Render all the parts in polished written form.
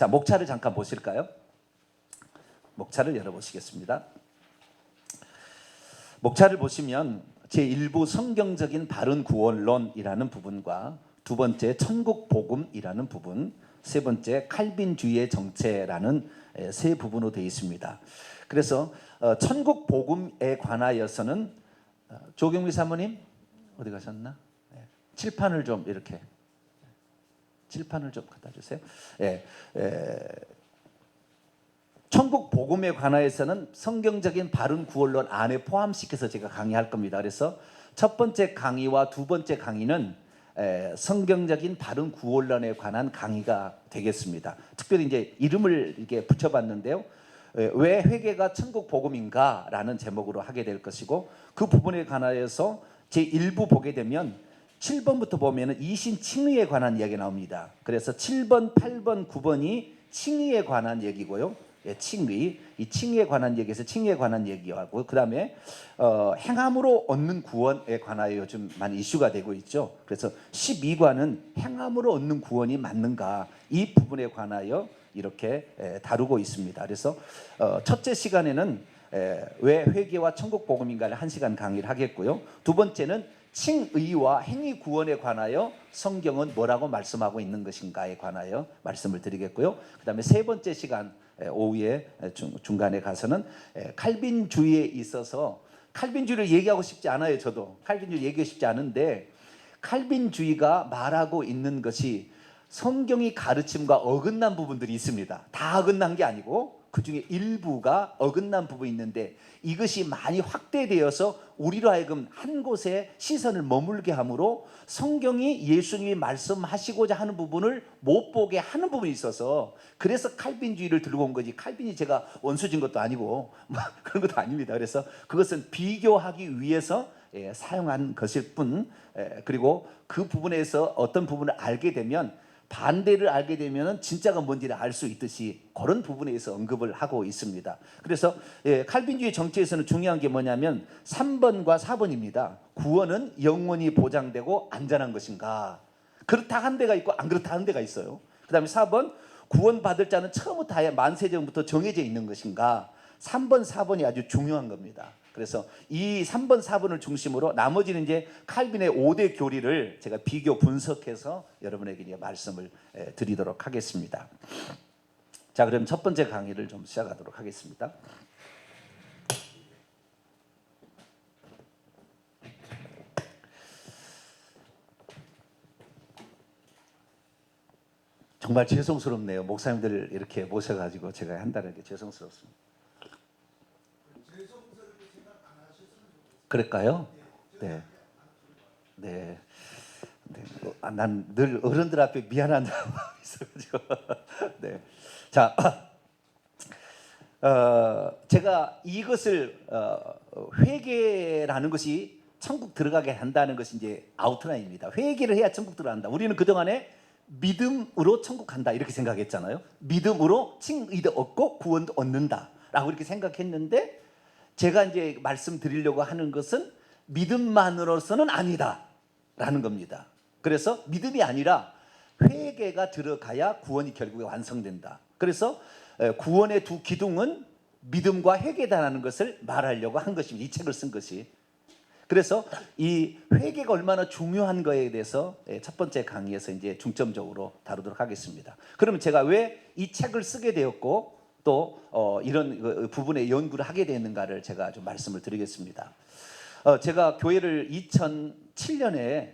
자, 목차를 잠깐 보실까요? 목차를 열어보시겠습니다. 목차를 보시면 제1부 성경적인 바른 구원론이라는 부분과 두 번째 천국 복음이라는 부분, 세 번째 칼빈주의의 정체라는 세 부분으로 되어 있습니다. 그래서 천국 복음에 관하여서는 조경미 사모님 어디 가셨나? 칠판을 좀 이렇게 칠판을 좀 갖다 주세요. 천국 복음에 관하여서는 성경적인 바른 구원론 안에 포함시켜서 제가 강의할 겁니다. 그래서 첫 번째 강의와 두 번째 강의는 성경적인 바른 구원론에 관한 강의가 되겠습니다. 특별히 이제 이름을 이렇게 붙여봤는데요. 왜 회개가 천국 복음인가라는 제목으로 하게 될 것이고, 그 부분에 관하여서 제1부 보게 되면 7번부터 보면은 이신 칭의에 관한 이야기가 나옵니다. 그래서 7번, 8번, 9번이 칭의에 관한 얘기고요. 칭의, 이 칭의에 관한 얘기에서 칭의에 관한 얘기하고, 그 다음에 행함으로 얻는 구원에 관하여 요즘 많이 이슈가 되고 있죠. 그래서 12과는 행함으로 얻는 구원이 맞는가, 이 부분에 관하여 이렇게 다루고 있습니다. 그래서 첫째 시간에는 왜 회개와 천국 복음인가를 1시간 강의를 하겠고요. 두 번째는 칭의와 행위 구원에 관하여 성경은 뭐라고 말씀하고 있는 것인가에 관하여 말씀을 드리겠고요. 그 다음에 세 번째 시간 오후에 중간에 가서는 칼빈주의에 있어서, 칼빈주의를 얘기하고 싶지 않아요. 저도 칼빈주의 얘기하고 싶지 않은데, 칼빈주의가 말하고 있는 것이 성경이 가르침과 어긋난 부분들이 있습니다. 다 어긋난 게 아니고 그 중에 일부가 어긋난 부분이 있는데, 이것이 많이 확대되어서 우리로 하여금 한 곳에 시선을 머물게 함으로 성경이 예수님이 말씀하시고자 하는 부분을 못 보게 하는 부분이 있어서, 그래서 칼빈주의를 들고 온 거지, 칼빈이 제가 원수진 것도 아니고 그런 것도 아닙니다. 그래서 그것은 비교하기 위해서 사용한 것일 뿐, 그리고 그 부분에서 어떤 부분을 알게 되면 반대를 알게 되면 진짜가 뭔지를 알 수 있듯이 그런 부분에서 언급을 하고 있습니다. 그래서 칼빈주의 정체에서는 중요한 게 뭐냐면 3번과 4번입니다. 구원은 영원히 보장되고 안전한 것인가? 그렇다 한 데가 있고 안 그렇다 한 데가 있어요. 그 다음에 4번, 구원받을 자는 처음부터 아예 만세전부터 정해져 있는 것인가? 3번, 4번이 아주 중요한 겁니다. 그래서 이 3번, 4번을 중심으로 나머지는 이제 칼빈의 5대 교리를 제가 비교 분석해서 여러분에게 말씀을 드리도록 하겠습니다. 자, 그럼 첫 번째 강의를 좀 시작하도록 하겠습니다. 정말 죄송스럽네요. 목사님들 이렇게 모셔가지고 제가 한다는 게 죄송스럽습니다. 그럴까요? 네. 네. 네. 난 늘 어른들 앞에 미안한 마음이 있어가지고. 네. 자, 제가 이것을 회개라는 것이 천국 들어가게 한다는 것이 이제 아웃라인입니다. 회개를 해야 천국 들어간다. 우리는 그 동안에 믿음으로 천국 간다 이렇게 생각했잖아요. 믿음으로 칭의도 얻고 구원도 얻는다라고 이렇게 생각했는데, 제가 이제 말씀드리려고 하는 것은 믿음만으로서는 아니다라는 겁니다. 그래서 믿음이 아니라 회개가 들어가야 구원이 결국에 완성된다. 그래서 구원의 두 기둥은 믿음과 회개다라는 것을 말하려고 한 것입니다. 이 책을 쓴 것이. 그래서 이 회개가 얼마나 중요한 거에 대해서 첫 번째 강의에서 이제 중점적으로 다루도록 하겠습니다. 그러면 제가 왜 이 책을 쓰게 되었고 또 이런 부분에 연구를 하게 되었는가를 제가 좀 말씀을 드리겠습니다. 제가 교회를 2007년에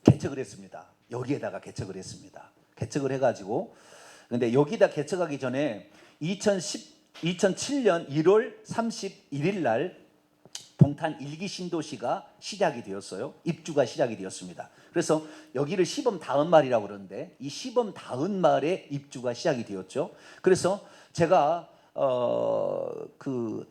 개척을 했습니다. 여기에다가 개척을 했습니다. 개척을 해가지고, 근데 여기다 개척하기 전에 2007년 1월 31일 날 동탄 일기 신도시가 시작이 되었어요. 입주가 시작이 되었습니다. 그래서 여기를 시범 다은마을이라고 그러는데, 이 시범 다은마을에 입주가 시작이 되었죠. 그래서 제가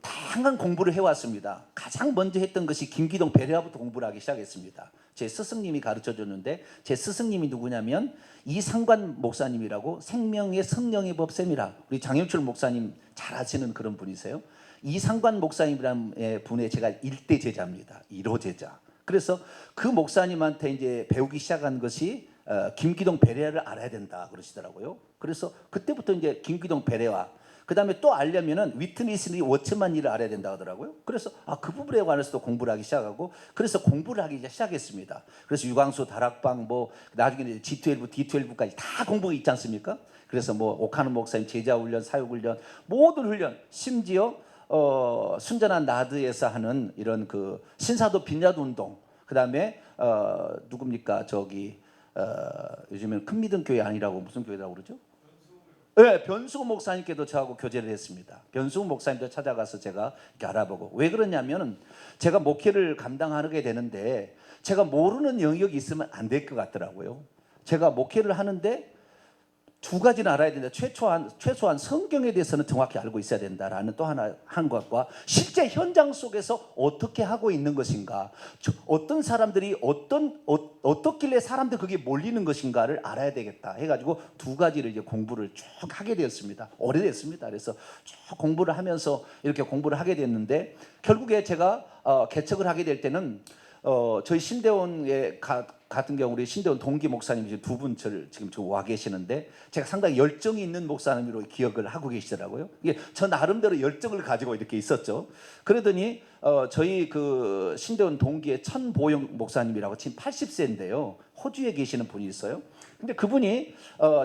다양한 공부를 해왔습니다. 가장 먼저 했던 것이 김기동 베레아부터 공부를 하기 시작했습니다. 제 스승님이 가르쳐줬는데, 제 스승님이 누구냐면 이상관 목사님이라고, 생명의 성령의 법쌤이라, 우리 장영철 목사님 잘 아시는 그런 분이세요. 이상관 목사님이라는 분의 제가 1대 제자입니다. 1호 제자. 그래서 그 목사님한테 이제 배우기 시작한 것이 김기동 베레아를 알아야 된다 그러시더라고요. 그래서 그때부터 이제 김기동 베레아, 그 다음에 또 알려면은 위트니스 워치만 일을 알아야 된다 하더라고요. 그래서 그 부분에 관해서도 공부를 하기 시작하고, 그래서 공부를 하기 시작했습니다. 그래서 유광수 다락방, 뭐 나중에 G12, D12까지 다 공부가 있지 않습니까? 그래서 뭐 오카노 목사님 제자 훈련, 사육 훈련, 모든 훈련, 심지어 순전한 나드에서 하는 이런 그 신사도 빈야드 운동, 그 다음에 누굽니까 저기 요즘엔 큰 믿음 교회 아니라고 무슨 교회라고 그러죠? 네, 변수구 목사님께도 저하고 교제를 했습니다. 변수구 목사님도 찾아가서 제가 이렇게 알아보고, 왜 그러냐면은 제가 목회를 감당하게 되는데 제가 모르는 영역이 있으면 안 될 것 같더라고요. 제가 목회를 하는데 두 가지는 알아야 된다. 최소한 성경에 대해서는 정확히 알고 있어야 된다라는 또 하나 한 것과, 실제 현장 속에서 어떻게 하고 있는 것인가, 어떤 사람들이 어떻길래 사람들 그게 몰리는 것인가를 알아야 되겠다 해가지고 두 가지를 이제 공부를 쭉 하게 되었습니다. 오래됐습니다. 그래서 쭉 공부를 하면서 이렇게 공부를 하게 됐는데, 결국에 제가 개척을 하게 될 때는 저희 신대원에 같은 경우 우리 신대원 동기 목사님이 두 분 지금 와 계시는데, 제가 상당히 열정이 있는 목사님으로 기억을 하고 계시더라고요. 이게 저 나름대로 열정을 가지고 이렇게 있었죠. 그러더니 저희 그 신대원 동기의 천보영 목사님이라고 지금 80세인데요. 호주에 계시는 분이 있어요. 근데 그분이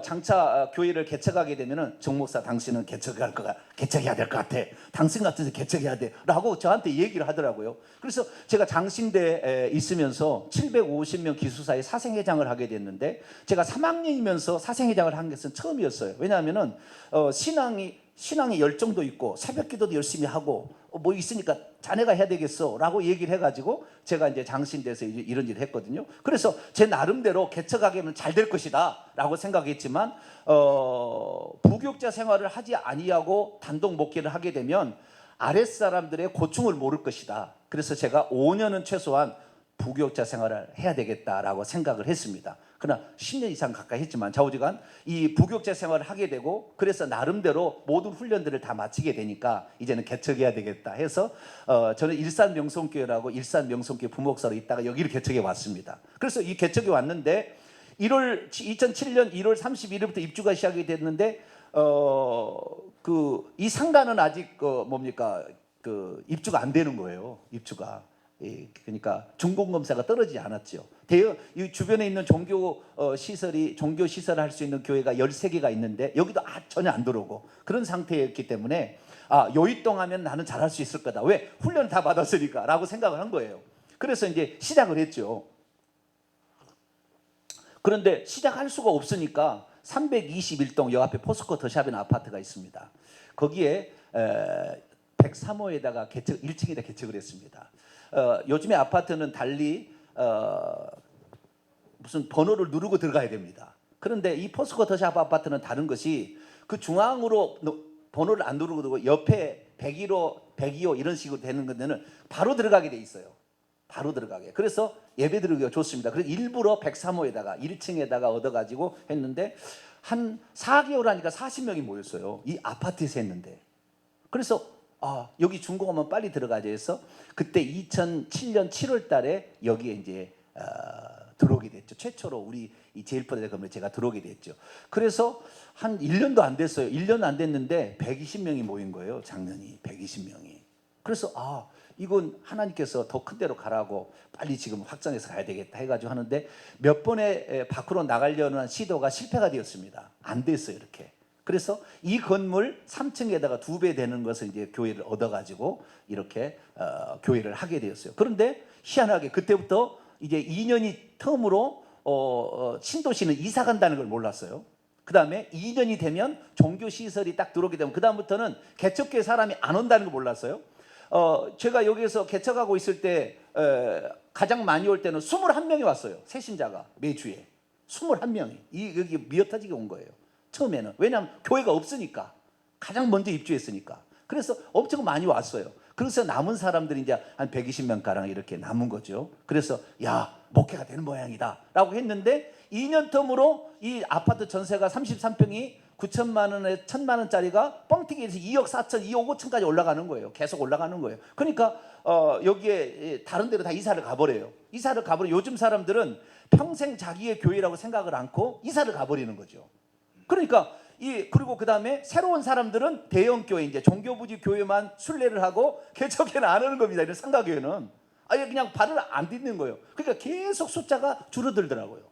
장차 교회를 개척하게 되면은 정 목사 당신은 개척해야 될 것 같아. 당신 같아서 개척해야 돼라고 저한테 얘기를 하더라고요. 그래서 제가 장신대에 있으면서 750명 기수사의 사생회장을 하게 됐는데, 제가 3학년이면서 사생회장을 한 것은 처음이었어요. 왜냐하면은 신앙의 열정도 있고 새벽기도도 열심히 하고 뭐 있으니까 자네가 해야 되겠어라고 얘기를 해가지고 제가 이제 장신대에서 이런 일을 했거든요. 그래서 제 나름대로 개척하게 하면 잘 될 것이다라고 생각했지만 부교육자 생활을 하지 아니하고 단독 목회를 하게 되면 아랫사람들의 고충을 모를 것이다. 그래서 제가 5년은 최소한 부교육자 생활을 해야 되겠다라고 생각을 했습니다. 그러나 10년 이상 가까이 했지만 좌우지간 이 부교육자 생활을 하게 되고, 그래서 나름대로 모든 훈련들을 다 마치게 되니까 이제는 개척해야 되겠다 해서 저는 일산명성교회라고 일산명성교회 부목사로 있다가 여기를 개척해 왔습니다. 그래서 이 개척에 왔는데 2007년 1월 31일부터 입주가 시작이 됐는데 이 상가는 아직 입주가 안 되는 거예요. 입주가. 그러니까 중공검사가 떨어지지 않았죠. 이 주변에 있는 종교 시설을 할 수 있는 교회가 13개가 있는데 여기도 전혀 안 들어오고 그런 상태였기 때문에 요이동하면 나는 잘할 수 있을 거다. 왜? 훈련을 다 받았으니까 라고 생각을 한 거예요. 그래서 이제 시작을 했죠. 그런데 시작할 수가 없으니까 321동 여 앞에 포스코 더샵이라는 아파트가 있습니다. 거기에 103호에다가 1층에다 개척을 했습니다. 요즘에 아파트는 달리 무슨 번호를 누르고 들어가야 됩니다. 그런데 이 포스코 더샵 아파트는 다른 것이 그 중앙으로 번호를 안 누르고 들고 옆에 101호, 102호 이런 식으로 되는 건데는 바로 들어가게 돼 있어요. 바로 들어가게. 그래서 예배 드리기가 좋습니다. 그래서 일부러 103호에다가 1층에다가 얻어가지고 했는데 한 4개월 하니까 40명이 모였어요. 이 아파트에서 했는데. 그래서 여기 준공하면 빨리 들어가자 해서 그때 2007년 7월 달에 여기에 이제 들어오게 됐죠. 최초로 우리 이 제일포대 건물에 제가 들어오게 됐죠. 그래서 한 1년도 안 됐어요. 1년 안 됐는데 120명이 모인 거예요. 작년이 120명이. 그래서 이건 하나님께서 더 큰 데로 가라고 빨리 지금 확장해서 가야 되겠다 해가지고 하는데 몇 번의 밖으로 나가려는 시도가 실패가 되었습니다. 안 됐어요. 이렇게. 그래서 이 건물 3층에다가 2배 되는 것을 이제 교회를 얻어가지고 이렇게 교회를 하게 되었어요. 그런데 희한하게 그때부터 이제 2년이 텀으로 신도시는 이사 간다는 걸 몰랐어요. 그 다음에 2년이 되면 종교 시설이 딱 들어오게 되면 그 다음부터는 개척교회 사람이 안 온다는 걸 몰랐어요. 제가 여기에서 개척하고 있을 때 가장 많이 올 때는 21명이 왔어요. 새신자가 매주에 21명이 여기 미어터지게 온 거예요. 처음에는. 왜냐하면 교회가 없으니까. 가장 먼저 입주했으니까. 그래서 엄청 많이 왔어요. 그래서 남은 사람들이 이제 한 120명가량 이렇게 남은 거죠. 그래서 목회가 되는 모양이다 라고 했는데 2년 텀으로 이 아파트 전세가 33평이 9천만 원에 1,000만 원짜리가 뻥튀기해서 2억 4천, 2억 5천까지 올라가는 거예요. 계속 올라가는 거예요. 그러니까 여기에 다른 데로 다 이사를 가버려요. 이사를 가버려. 요즘 사람들은 평생 자기의 교회라고 생각을 않고 이사를 가버리는 거죠. 그러니까 그리고 그 다음에 새로운 사람들은 대형 교회, 이제 종교부지 교회만 순례를 하고 개척회는 안 하는 겁니다. 이런 상가교회는 아예 그냥 발을 안 딛는 거예요. 그러니까 계속 숫자가 줄어들더라고요.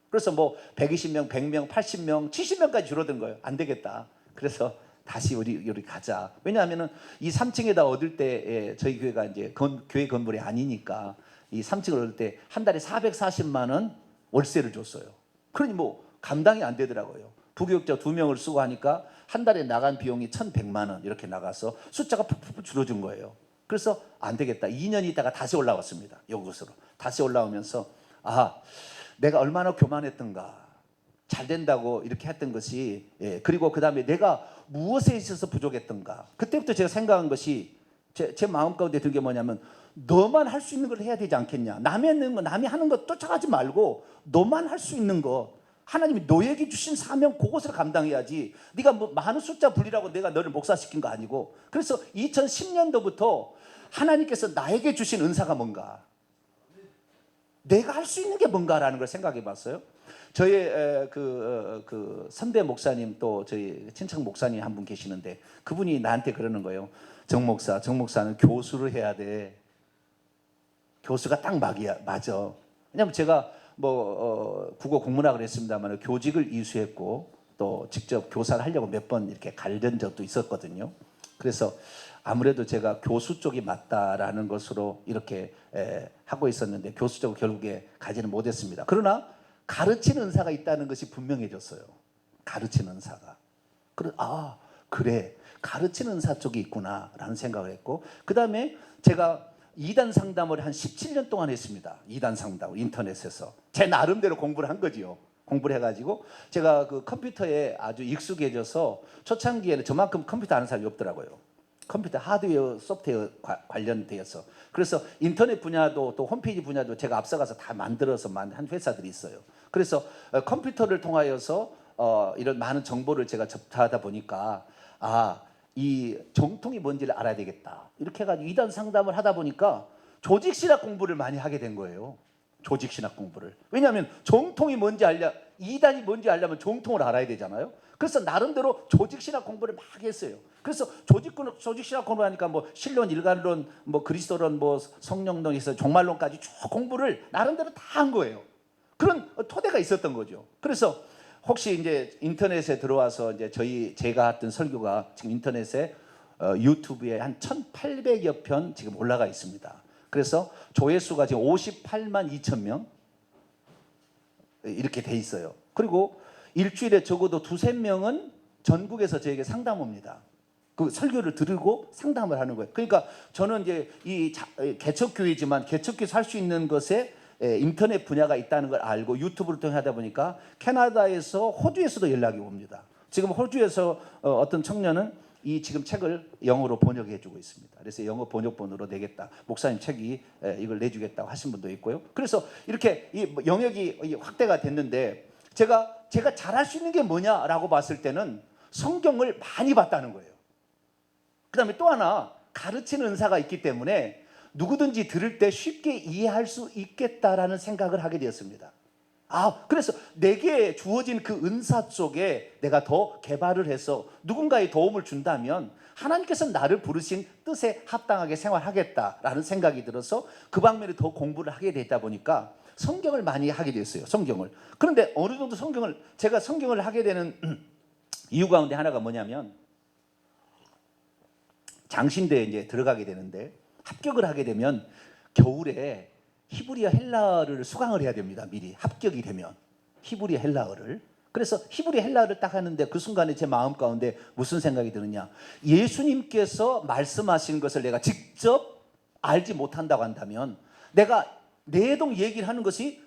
그래서 뭐 120명, 100명, 80명, 70명까지 줄어든 거예요. 안 되겠다. 그래서 다시 우리 가자. 왜냐하면은 이 3층에다 얻을 때 저희 교회가 이제 교회 건물이 아니니까 이 3층을 얻을 때 한 달에 440만 원 월세를 줬어요. 그러니 뭐 감당이 안 되더라고요. 부교육자 2명을 쓰고 하니까 한 달에 나간 비용이 1,100만 원 이렇게 나가서 숫자가 푹푹 줄어든 거예요. 그래서 안 되겠다. 2년 있다가 다시 올라왔습니다. 이곳으로 다시 올라오면서 내가 얼마나 교만했던가, 잘 된다고 이렇게 했던 것이, 그리고 그 다음에 내가 무엇에 있어서 부족했던가. 그때부터 제가 생각한 것이 제 마음 가운데 든 게 뭐냐면, 너만 할 수 있는 걸 해야 되지 않겠냐. 남이 하는 거 쫓아가지 말고 너만 할 수 있는 거, 하나님이 너에게 주신 사명 그것을 감당해야지. 네가 뭐 많은 숫자 불리라고 내가 너를 목사시킨 거 아니고. 그래서 2010년도부터 하나님께서 나에게 주신 은사가 뭔가, 내가 할 수 있는 게 뭔가라는 걸 생각해 봤어요. 저의 그 선배 목사님, 또 저희 친척 목사님 한 분 계시는데, 그분이 나한테 그러는 거예요. 정 목사는 교수를 해야 돼. 교수가 딱 맞아. 왜냐면 제가 국어 국문학을 했습니다만 교직을 이수했고 또 직접 교사를 하려고 몇 번 이렇게 가려던 적도 있었거든요. 그래서 아무래도 제가 교수 쪽이 맞다라는 것으로 이렇게 하고 있었는데, 교수 쪽을 결국에 가지는 못했습니다. 그러나 가르치는 은사가 있다는 것이 분명해졌어요. 가르치는 은사가. 그래, 가르치는 은사 쪽이 있구나라는 생각을 했고, 그 다음에 제가 2단 상담을 한 17년 동안 했습니다. 2단 상담을 인터넷에서 제 나름대로 공부를 한 거지요. 공부를 해가지고 제가 그 컴퓨터에 아주 익숙해져서, 초창기에는 저만큼 컴퓨터 아는 사람이 없더라고요. 컴퓨터 하드웨어, 소프트웨어 관련되어서. 그래서 인터넷 분야도 또 홈페이지 분야도 제가 앞서가서 다 만들어서 한 회사들이 있어요. 그래서 컴퓨터를 통하여서 이런 많은 정보를 제가 접하다 보니까 이 정통이 뭔지를 알아야 되겠다. 이렇게 해가지고 2단 상담을 하다 보니까 조직신학 공부를 많이 하게 된 거예요. 조직신학 공부를. 왜냐하면 정통이 뭔지 2단이 뭔지 알려면 정통을 알아야 되잖아요. 그래서 나름대로 조직신학 공부를 막 했어요. 그래서 조직신학 공부를 하니까 뭐 신론, 일관론, 뭐 그리스도론, 뭐 성령론에서 종말론까지 쭉 공부를 나름대로 다 한 거예요. 그런 토대가 있었던 거죠. 그래서 혹시 이제 인터넷에 들어와서 이제 제가 했던 설교가 지금 인터넷에 유튜브에 한 1,800여 편 지금 올라가 있습니다. 그래서 조회수가 지금 58만 2천 명 이렇게 돼 있어요. 그리고 일주일에 적어도 2~3명은 전국에서 저에게 상담 옵니다. 그 설교를 들고 상담을 하는 거예요. 그러니까 저는 이제 이 개척교회지만 개척교회에서 할 수 있는 것에 인터넷 분야가 있다는 걸 알고 유튜브를 통해 하다 보니까 캐나다에서, 호주에서도 연락이 옵니다. 지금 호주에서 어떤 청년은 이 지금 책을 영어로 번역해 주고 있습니다. 그래서 영어 번역본으로 내겠다. 목사님 책이 이걸 내주겠다고 하신 분도 있고요. 그래서 이렇게 이 영역이 확대가 됐는데, 제가 잘할 수 있는 게 뭐냐라고 봤을 때는 성경을 많이 봤다는 거예요. 그 다음에 또 하나, 가르치는 은사가 있기 때문에 누구든지 들을 때 쉽게 이해할 수 있겠다라는 생각을 하게 되었습니다. 그래서 내게 주어진 그 은사 쪽에 내가 더 개발을 해서 누군가의 도움을 준다면 하나님께서 나를 부르신 뜻에 합당하게 생활하겠다라는 생각이 들어서 그 방면에 더 공부를 하게 되다 보니까 성경을 많이 하게 됐어요. 성경을. 그런데 어느 정도 제가 성경을 하게 되는 이유 가운데 하나가 뭐냐면, 장신대에 이제 들어가게 되는데, 합격을 하게 되면 겨울에 히브리어 헬라어를 수강을 해야 됩니다. 미리 합격이 되면 히브리어 헬라어를. 그래서 히브리어 헬라어를 딱 하는데 그 순간에 제 마음 가운데 무슨 생각이 드느냐, 예수님께서 말씀하신 것을 내가 직접 알지 못한다고 한다면, 내가 내동 얘기를 하는 것이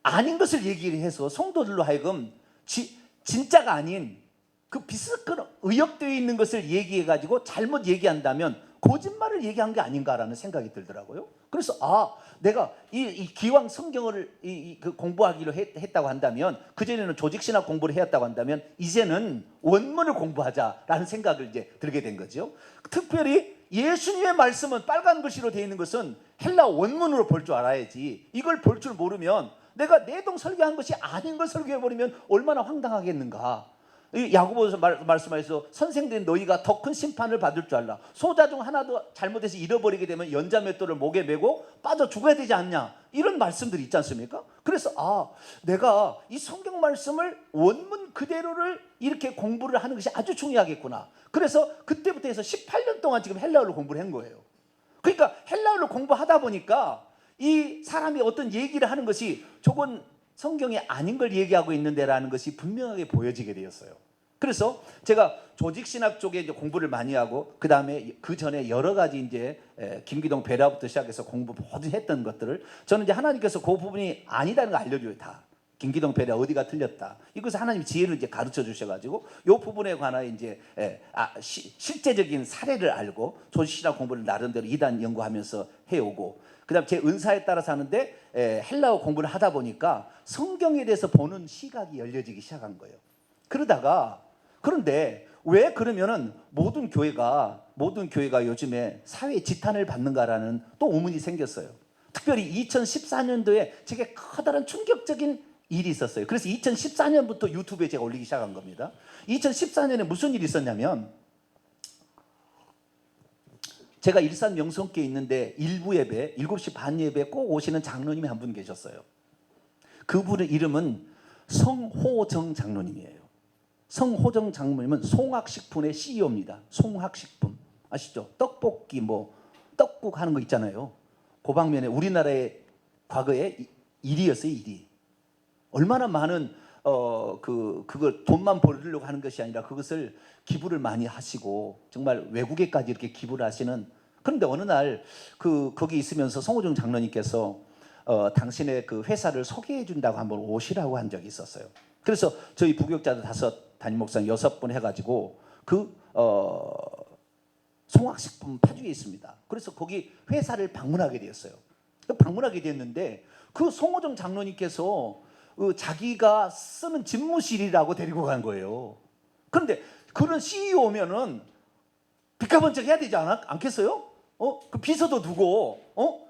아닌 것을 얘기를 해서 성도들로 하여금 진짜가 아닌 그 비슷한 의역되어 있는 것을 얘기해 가지고 잘못 얘기한다면 거짓말을 얘기한 게 아닌가라는 생각이 들더라고요. 그래서 내가 이 기왕 성경을 그 공부하기로 했다고 한다면, 그전에는 조직신학 공부를 해왔다고 한다면 이제는 원문을 공부하자라는 생각을 이제 들게 된 거죠. 특별히 예수님의 말씀은 빨간 글씨로 되어 있는 것은 헬라 원문으로 볼 줄 알아야지, 이걸 볼 줄 모르면 내가 내동 설교한 것이 아닌 걸 설교해버리면 얼마나 황당하겠는가. 야고보서 말씀하셔서 선생된 너희가 더 큰 심판을 받을 줄 알라. 소자 중 하나도 잘못해서 잃어버리게 되면 연자맷돌을 목에 메고 빠져 죽어야 되지 않냐, 이런 말씀들이 있지 않습니까? 그래서 내가 이 성경 말씀을 원문 그대로를 이렇게 공부를 하는 것이 아주 중요하겠구나. 그래서 그때부터 해서 18년 동안 지금 헬라어를 공부를 한 거예요. 그러니까 헬라어를 공부하다 보니까 이 사람이 어떤 얘기를 하는 것이 저건 성경이 아닌 걸 얘기하고 있는데라는 것이 분명하게 보여지게 되었어요. 그래서 제가 조직신학 쪽에 이제 공부를 많이 하고, 그 다음에 그 전에 여러 가지 이제 김기동 베라부터 시작해서 공부 모두 했던 것들을 저는 이제 하나님께서 그 부분이 아니다는 걸 알려줘요. 다 김기동 베라 어디가 틀렸다, 이것을 하나님 지혜를 이제 가르쳐 주셔가지고 이 부분에 관하여 이제 실제적인 사례를 알고 조직신학 공부를 나름대로 이단 연구하면서 해오고, 그다음 제 은사에 따라서 하는데 헬라어 공부를 하다 보니까 성경에 대해서 보는 시각이 열려지기 시작한 거예요. 그런데 왜 그러면은 모든 교회가 요즘에 사회 지탄을 받는가라는 또 의문이 생겼어요. 특별히 2014년도에 제게 커다란 충격적인 일이 있었어요. 그래서 2014년부터 유튜브에 제가 올리기 시작한 겁니다. 2014년에 무슨 일이 있었냐면, 제가 일산 명성교에 있는데 일부 예배 7시 반 예배에 꼭 오시는 장로님이 한 분 계셨어요. 그분의 이름은 성호정 장로님이에요. 성호정 장로님은 송학식품의 CEO입니다. 송학식품 아시죠? 떡볶이 떡국 하는 거 있잖아요. 그 방면에 우리나라의 과거에 1위였어요. 1위. 얼마나 많은 그걸 돈만 벌려고 하는 것이 아니라 그것을 기부를 많이 하시고 정말 외국에까지 이렇게 기부를 하시는. 그런데 어느 날 거기 있으면서 성호정 장로님께서 당신의 그 회사를 소개해 준다고 한번 오시라고 한 적이 있었어요. 그래서 저희 부교육자들 5, 담임 목사 6분 해가지고 송학식품 파주에 있습니다. 그래서 거기 회사를 방문하게 되었어요. 방문하게 됐는데 그 송호정 장로님께서 자기가 쓰는 집무실이라고 데리고 간 거예요. 그런데 그런 CEO면은 빚가번쩍 해야 되지 않겠어요? 그 비서도 두고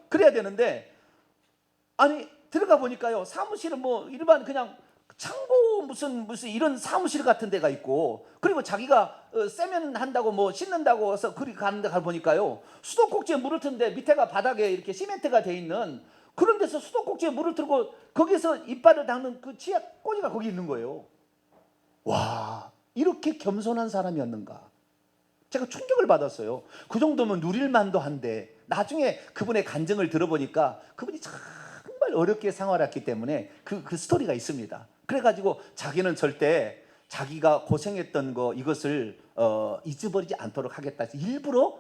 그래야 되는데, 아니 들어가 보니까요, 사무실은 일반 그냥 창고 무슨 이런 사무실 같은 데가 있고, 그리고 자기가 세면한다고 씻는다고 해서 그리 가는 데 가 보니까요, 수도꼭지에 물을 트는데 밑에가 바닥에 이렇게 시멘트가 돼 있는 그런 데서 수도꼭지에 물을 틀고 거기서 이빨을 닦는 그 치약 꼬리가 거기 있는 거예요. 와, 이렇게 겸손한 사람이었는가. 제가 충격을 받았어요. 그 정도면 누릴만도 한데, 나중에 그분의 간증을 들어보니까 그분이 정말 어렵게 생활했기 때문에 그 스토리가 있습니다. 그래가지고 자기는 절대 자기가 고생했던 이것을 잊어버리지 않도록 하겠다 해서 일부러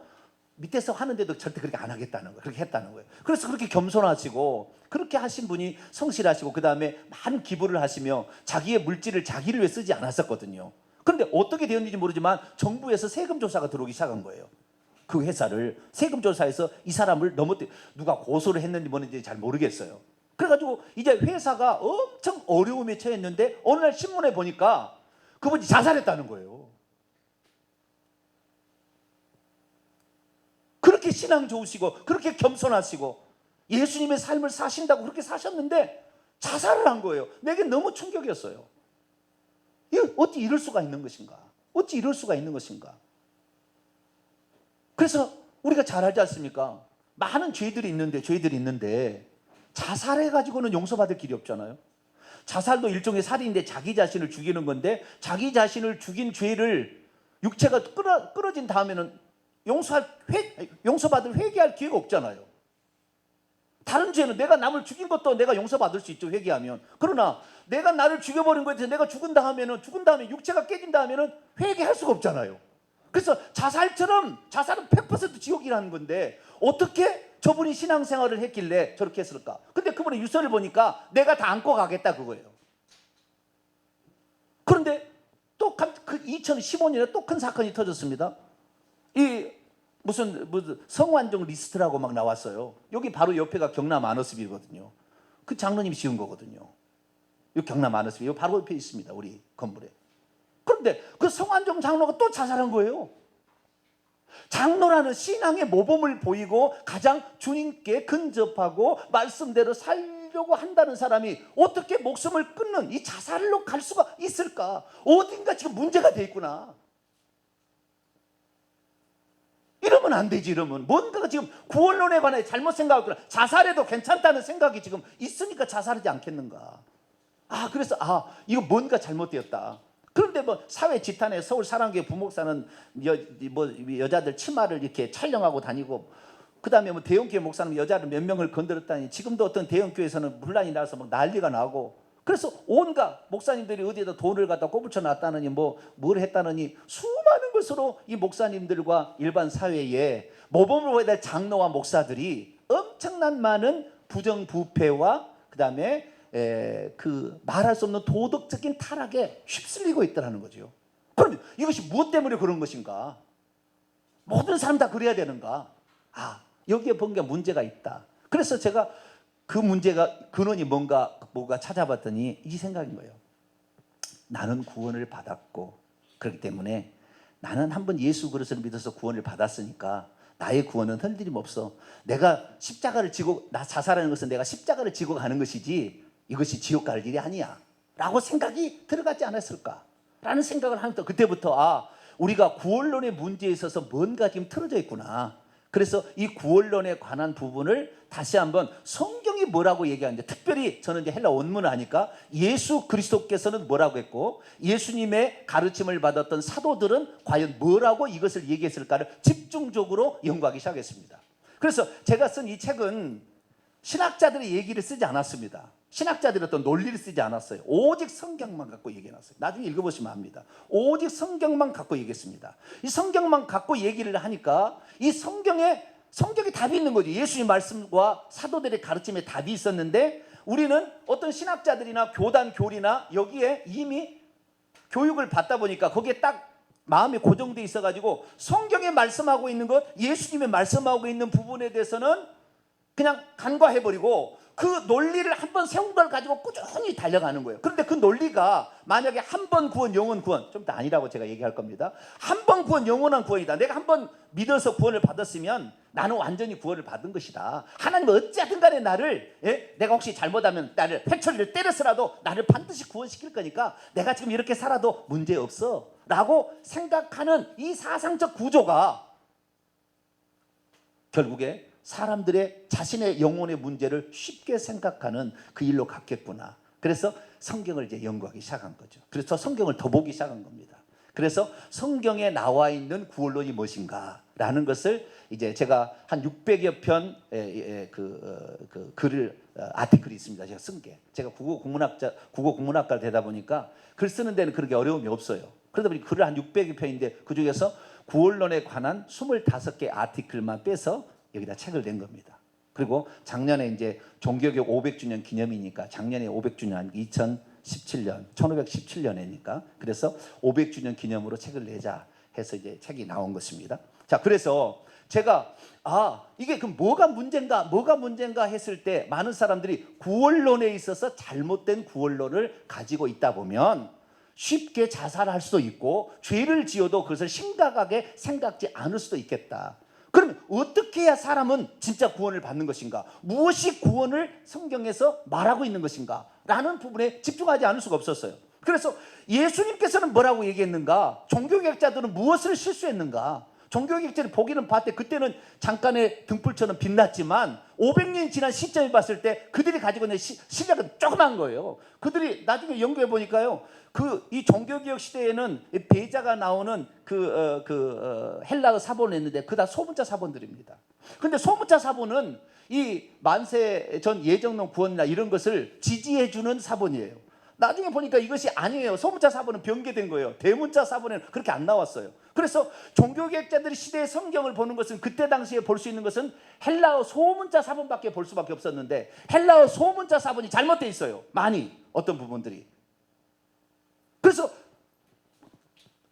밑에서 하는데도 절대 그렇게 안 하겠다는 거예요. 그렇게 했다는 거예요. 그래서 그렇게 겸손하시고 그렇게 하신 분이 성실하시고, 그 다음에 많은 기부를 하시며 자기의 물질을 자기를 위해 쓰지 않았었거든요. 그런데 어떻게 되었는지 모르지만 정부에서 세금 조사가 들어오기 시작한 거예요. 그 회사를 세금 조사해서 이 사람을 누가 고소를 했는지 뭐는지 잘 모르겠어요. 그래가지고 이제 회사가 엄청 어려움에 처했는데 어느 날 신문에 보니까 그분이 자살했다는 거예요. 그렇게 신앙 좋으시고 그렇게 겸손하시고 예수님의 삶을 사신다고 그렇게 사셨는데 자살을 한 거예요. 내게 너무 충격이었어요. 어찌 이럴 수가 있는 것인가? 어찌 이럴 수가 있는 것인가? 그래서 우리가 잘 알지 않습니까? 많은 죄들이 있는데 자살해가지고는 용서받을 길이 없잖아요. 자살도 일종의 살인인데 자기 자신을 죽이는 건데, 자기 자신을 죽인 죄를 육체가 끊어진 다음에는 용서받을 회개할 기회가 없잖아요. 다른 죄는 내가 남을 죽인 것도 내가 용서받을 수 있죠, 회개하면. 그러나 내가 나를 죽여버린 거에 대해서 내가 죽은 다음에 육체가 깨진 다음에는 회개할 수가 없잖아요. 그래서 자살은 100% 지옥이라는 건데 어떻게 저분이 신앙생활을 했길래 저렇게 했을까? 근데 그분의 유서를 보니까 내가 다 안고 가겠다 그거예요. 그런데 또 2015년에 또 큰 사건이 터졌습니다. 무슨 성완종 리스트라고 막 나왔어요. 여기 바로 옆에가 경남 안어습이거든요. 그 장로님이 지은 거거든요. 이 경남 안어습이 여기 바로 옆에 있습니다. 우리 건물에. 그런데 그 성완종 장로가 또 자살한 거예요. 장로라는 신앙의 모범을 보이고 가장 주님께 근접하고 말씀대로 살려고 한다는 사람이 어떻게 목숨을 끊는 이 자살로 갈 수가 있을까? 어딘가 지금 문제가 돼 있구나. 이러면 안 되지. 이러면 뭔가가 지금 구원론에 관해 잘못 생각하구나. 자살해도 괜찮다는 생각이 지금 있으니까 자살하지 않겠는가. 그래서 이거 뭔가 잘못되었다. 그런데 뭐 사회 지탄에 서울 사랑교회 부목사는 여자들 치마를 이렇게 촬영하고 다니고, 그 다음에 뭐 대형교회 목사는 여자를 몇 명을 건드렸다니 지금도 어떤 대형교회에서는 분란이 나서 막 난리가 나고, 그래서 온갖 목사님들이 어디에다 돈을 갖다 꼬부쳐 놨다느니 뭘 했다느니 수많은 것으로 이 목사님들과 일반 사회에 모범을 보여야 될 장로와 목사들이 엄청난 많은 부정부패와 그 다음에 그 말할 수 없는 도덕적인 타락에 휩쓸리고 있다는 거죠. 그럼 이것이 무엇 때문에 그런 것인가? 모든 사람 다 그래야 되는가? 여기에 뭔가 문제가 있다. 그래서 제가 그 문제가 근원이 뭐가 찾아봤더니 이 생각인 거예요. 나는 구원을 받았고, 그렇기 때문에 나는 한번 예수 그리스도를 믿어서 구원을 받았으니까 나의 구원은 흔들림 없어. 내가 십자가를 지고 나 자살하는 것은 내가 십자가를 지고 가는 것이지 이것이 지옥 갈 일이 아니야 라고 생각이 들어가지 않았을까 라는 생각을 하면서 그때부터 우리가 구원론의 문제에 있어서 뭔가 지금 틀어져 있구나. 그래서 이 구원론에 관한 부분을 다시 한번 성경이 뭐라고 얘기하는데, 특별히 저는 이제 헬라 원문을 하니까 예수 그리스도께서는 뭐라고 했고 예수님의 가르침을 받았던 사도들은 과연 뭐라고 이것을 얘기했을까를 집중적으로 연구하기 시작했습니다. 그래서 제가 쓴 이 책은 신학자들의 얘기를 쓰지 않았습니다. 신학자들의 어떤 논리를 쓰지 않았어요. 오직 성경만 갖고 얘기해놨어요. 나중에 읽어보시면 압니다. 오직 성경만 갖고 얘기했습니다. 이 성경만 갖고 얘기를 하니까 이 성경에 답이 있는 거죠. 예수님 말씀과 사도들의 가르침에 답이 있었는데, 우리는 어떤 신학자들이나 교단 교리나 여기에 이미 교육을 받다 보니까 거기에 딱 마음이 고정돼 있어가지고 성경에 말씀하고 있는 것, 예수님의 말씀하고 있는 부분에 대해서는 그냥 간과해버리고 그 논리를 한번 세운 걸 가지고 꾸준히 달려가는 거예요. 그런데 그 논리가 만약에 한 번 구원 영원 구원, 좀 더 아니라고 제가 얘기할 겁니다. 한 번 구원 영원한 구원이다. 내가 한 번 믿어서 구원을 받았으면 나는 완전히 구원을 받은 것이다. 하나님은 어찌하든 간에 나를 내가 혹시 잘못하면 나를 회초리를 때려서라도 나를 반드시 구원시킬 거니까 내가 지금 이렇게 살아도 문제없어 라고 생각하는 이 사상적 구조가 결국에 사람들의 자신의 영혼의 문제를 쉽게 생각하는 그 일로 갔겠구나. 그래서 성경을 이제 연구하기 시작한 거죠. 그래서 성경을 더 보기 시작한 겁니다. 그래서 성경에 나와 있는 구원론이 무엇인가라는 것을 이제 제가 한 600여 편 그 글을 아티클이 있습니다. 제가 쓴 게. 제가 국어 국문학과를 되다 보니까 글 쓰는 데는 그렇게 어려움이 없어요. 그러다 보니 글을 한 600여 편인데 그 중에서 구원론에 관한 25개 아티클만 빼서 여기다 책을 낸 겁니다. 그리고 작년에 이제 종교개혁 500주년 기념이니까 작년에 500주년 2017년 1517년이니까 그래서 500주년 기념으로 책을 내자 해서 이제 책이 나온 것입니다. 자, 그래서 제가 이게 그럼 뭐가 문제인가 했을 때 많은 사람들이 구원론에 있어서 잘못된 구원론을 가지고 있다 보면 쉽게 자살할 수도 있고 죄를 지어도 그것을 심각하게 생각지 않을 수도 있겠다. 그럼 어떻게 해야 사람은 진짜 구원을 받는 것인가? 무엇이 구원을 성경에서 말하고 있는 것인가? 라는 부분에 집중하지 않을 수가 없었어요. 그래서 예수님께서는 뭐라고 얘기했는가? 종교개혁자들은 무엇을 실수했는가? 종교개혁자들이 보기는 봤대. 그때는 잠깐의 등불처럼 빛났지만 500년이 지난 시점에 봤을 때 그들이 가지고 있는 실력은 조그만 거예요. 그들이 나중에 연구해 보니까요, 이 종교개혁 시대에는 배자가 나오는 헬라어 사본을 했는데 그다 소문자 사본들입니다. 근데 소문자 사본은 이 만세 전 예정론 구원이나 이런 것을 지지해 주는 사본이에요. 나중에 보니까 이것이 아니에요. 소문자 사본은 변개된 거예요. 대문자 사본에는 그렇게 안 나왔어요. 그래서 종교개혁자들이 시대의 성경을 보는 것은 그때 당시에 볼 수 있는 것은 헬라어 소문자 사본밖에 볼 수밖에 없었는데 헬라어 소문자 사본이 잘못되어 있어요. 많이 어떤 부분들이. 그래서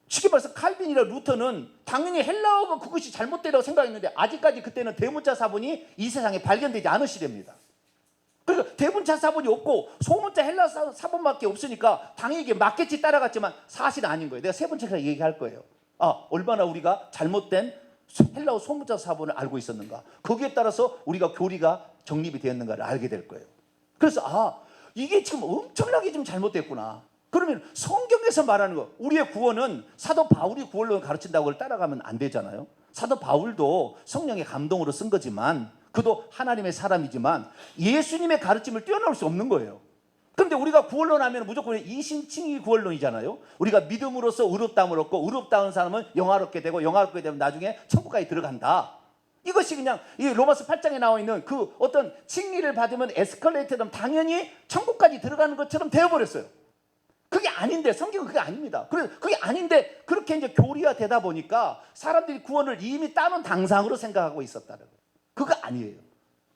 쉽게 말해서 칼빈이나 루터는 당연히 헬라어가 그것이 잘못되다고 생각했는데 아직까지 그때는 대문자 사본이 이 세상에 발견되지 않은 시대입니다. 그러니까 대문자 사본이 없고 소문자 헬라 사본밖에 없으니까 당연히 이게 맞겠지 따라갔지만 사실은 아닌 거예요. 내가 세 번째 얘기할 거예요. 얼마나 우리가 잘못된 헬라어 소문자 사본을 알고 있었는가. 거기에 따라서 우리가 교리가 정립이 되었는가를 알게 될 거예요. 그래서 이게 지금 엄청나게 좀 잘못됐구나. 그러면 성경에서 말하는 거, 우리의 구원은 사도 바울이 구원론을 가르친다고 그걸 따라가면 안 되잖아요. 사도 바울도 성령의 감동으로 쓴 거지만 그도 하나님의 사람이지만 예수님의 가르침을 뛰어넘을 수 없는 거예요. 그런데 우리가 구원론 하면 무조건 이신칭의 구원론이잖아요. 우리가 믿음으로써 의롭다함을 얻고 의롭다운 사람은 영화롭게 되고 영화롭게 되면 나중에 천국까지 들어간다. 이것이 그냥 이 로마서 8장에 나와 있는 그 어떤 칭의를 받으면 에스컬레이터처럼 당연히 천국까지 들어가는 것처럼 되어버렸어요. 그게 아닌데, 성경은 그게 아닙니다. 그게 아닌데 그렇게 이제 교리화되다 보니까 사람들이 구원을 이미 따놓은 당상으로 생각하고 있었다는 거예요. 그거 아니에요.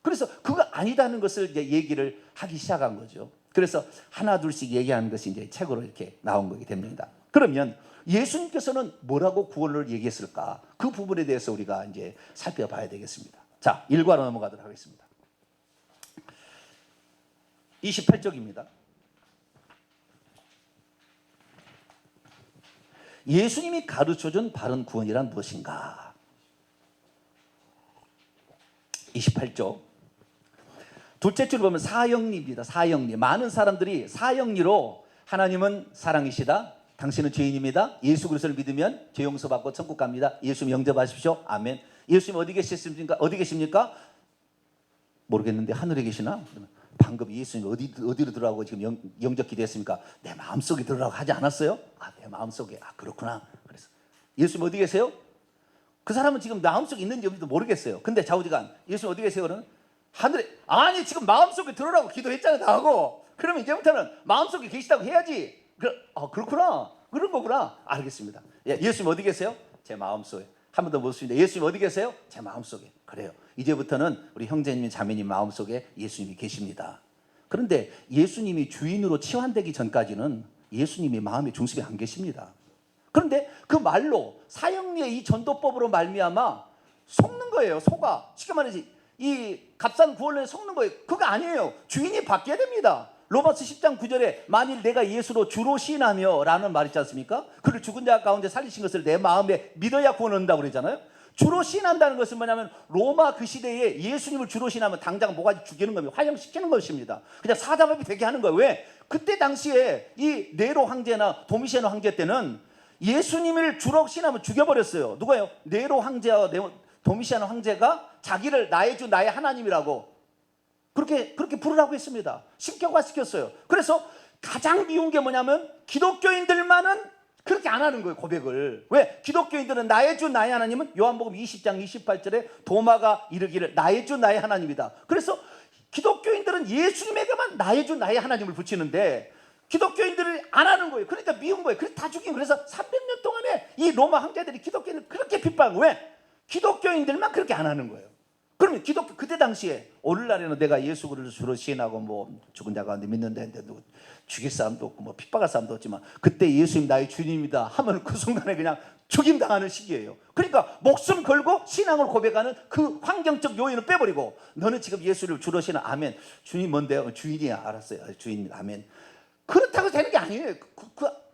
그래서 그거 아니다는 것을 이제 얘기를 하기 시작한 거죠. 그래서 하나 둘씩 얘기하는 것이 이제 책으로 이렇게 나온 거게 됩니다. 그러면 예수님께서는 뭐라고 구원을 얘기했을까? 그 부분에 대해서 우리가 이제 살펴봐야 되겠습니다. 자, 1과로 넘어가도록 하겠습니다. 28쪽입니다. 예수님이 가르쳐준 바른 구원이란 무엇인가? 28쪽 둘째 줄 보면 사형리입니다. 사형리. 많은 사람들이 사형리로 하나님은 사랑이시다, 당신은 죄인입니다, 예수 그리스도를 믿으면 죄 용서받고 천국 갑니다, 예수님 영접하십시오, 아멘. 예수님 어디 계십니까? 어디 계십니까? 모르겠는데 하늘에 계시나? 방금 예수님 어디로 들어가고 지금 영접 기도했습니까? 내 마음속에 들어가고 하지 않았어요? 내 마음속에. 그렇구나. 그래서 예수님 어디 계세요? 그 사람은 지금 마음속에 있는지 없는지도 모르겠어요. 근데 좌우지간 예수님 어디 계세요? 그러면 하늘에. 아니 지금 마음속에 들어라고 기도했잖아요 다 하고. 그러면 이제부터는 마음속에 계시다고 해야지. 그렇구나. 그런 거구나. 알겠습니다. 예수님 어디 계세요? 제 마음속에. 한 번 더 묻습니다. 예수님 어디 계세요? 제 마음속에. 그래요. 이제부터는 우리 형제님 자매님 마음속에 예수님이 계십니다. 그런데 예수님이 주인으로 치환되기 전까지는 예수님이 마음의 중심에 안 계십니다. 그런데 그 말로 사형리의 이 전도법으로 말미암아 속는 거예요. 속아. 쉽게 말해서 이 값싼 구원에 속는 거예요. 그거 아니에요. 주인이 바뀌어야 됩니다. 로마서 10장 9절에 만일 내가 예수로 주로 시인하며 라는 말 있지 않습니까? 그를 죽은 자 가운데 살리신 것을 내 마음에 믿어야 구원 얻는다고 그러잖아요. 주로 시인한다는 것은 뭐냐면 로마 그 시대에 예수님을 주로 시인하면 당장 뭐가 죽이는 겁니다. 화형시키는 것입니다. 그냥 사자밥이 되게 하는 거예요. 왜? 그때 당시에 이 네로 황제나 도미시안 황제 때는 예수님을 주로 시인하면 죽여버렸어요. 누가요? 네로 황제와 도미시안 황제가 자기를 나의 주 나의 하나님이라고 그렇게 부르라고 했습니다. 신격화 시켰어요. 그래서 가장 미운 게 뭐냐면 기독교인들만은 그렇게 안 하는 거예요. 고백을. 왜? 기독교인들은 나의 주 나의 하나님은 요한복음 20장 28절에 도마가 이르기를 나의 주 나의 하나님이다. 그래서 기독교인들은 예수님에게만 나의 주 나의 하나님을 붙이는데 기독교인들을 안 하는 거예요. 그러니까 미운 거예요. 그래서 다 죽인 거예요. 그래서 300년 동안에 이 로마 황제들이 기독교인을 그렇게 핍박한 거예요. 왜? 기독교인들만 그렇게 안 하는 거예요. 그러면 기독교 그때 당시에 오늘날에는 내가 예수 그리스도를 주로 시인하고 뭐 죽은 자 가운데 믿는데 누구 죽일 사람도 없고 뭐 핍박할 사람도 없지만 그때 예수님 나의 주님이다 하면 그 순간에 그냥 죽임당하는 시기예요. 그러니까 목숨 걸고 신앙을 고백하는 그 환경적 요인을 빼버리고 너는 지금 예수를 주로 시나 아멘. 주님 뭔데요? 주인이야. 알았어요. 주인 아멘. 그렇다고 되는 게 아니에요.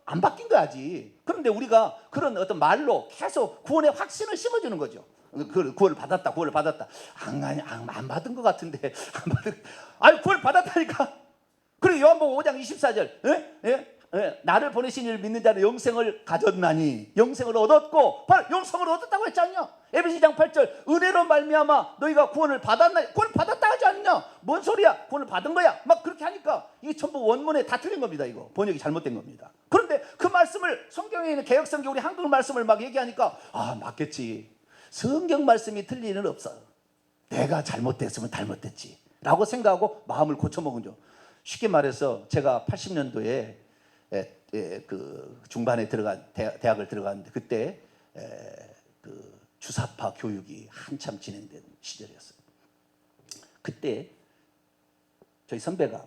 안 바뀐 거야지. 그런데 우리가 그런 어떤 말로 계속 구원의 확신을 심어주는 거죠. 구원을 받았다. 안 받은 것 같은데. 아니 구원을 받았다니까. 그리고 요한복음 5장 24절 나를 보내신 이를 믿는 자는 영생을 가졌나니 영생을 얻었고 바로 영생을 얻었다고 했지 않냐. 에베소 2장 8절 은혜로 말미암아 너희가 구원을 받았나. 구원을 받았다 하지 않냐. 뭔 소리야. 구원을 받은 거야. 막 그렇게 하니까 이게 전부 원문에 다 틀린 겁니다. 이거 번역이 잘못된 겁니다. 그런데 그 말씀을 성경에 있는 개역성경 우리 한국 말씀을 막 얘기하니까 맞겠지. 성경 말씀이 틀릴 일은 없어. 내가 잘못됐으면 잘못됐지 라고 생각하고 마음을 고쳐먹은 죠. 쉽게 말해서 제가 80년도에 그 중반에 대학을 들어갔는데 그때 그 주사파 교육이 한참 진행된 시절이었어요. 그때 저희 선배가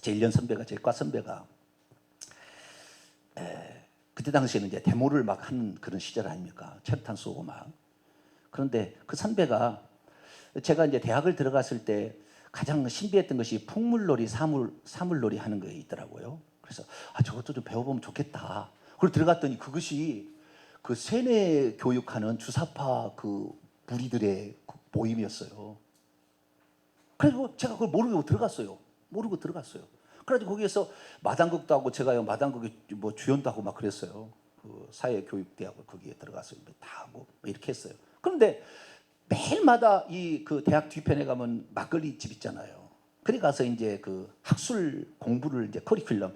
제 1년 선배가 제 과 선배가 그때 당시에는 이제 데모를 막 하는 그런 시절 아닙니까? 체류탄 쏘고 막. 그런데 그 선배가 제가 이제 대학을 들어갔을 때 가장 신비했던 것이 풍물놀이, 사물놀이 하는 게 있더라고요. 그래서 저것도 좀 배워보면 좋겠다. 그리고 들어갔더니 그것이 그 세뇌 교육하는 주사파 그 무리들의 그 모임이었어요. 그리고 제가 그걸 모르고 들어갔어요. 그래가지고 거기에서 마당극도 하고 제가요 마당극에 뭐 주연도 하고 막 그랬어요. 그 사회교육대학을 거기에 들어가서 다 하고 이렇게 했어요. 그런데 매일마다 이 그 대학 뒤편에 가면 막걸리 집 있잖아요. 그래 가서 이제 그 학술 공부를 이제 커리큘럼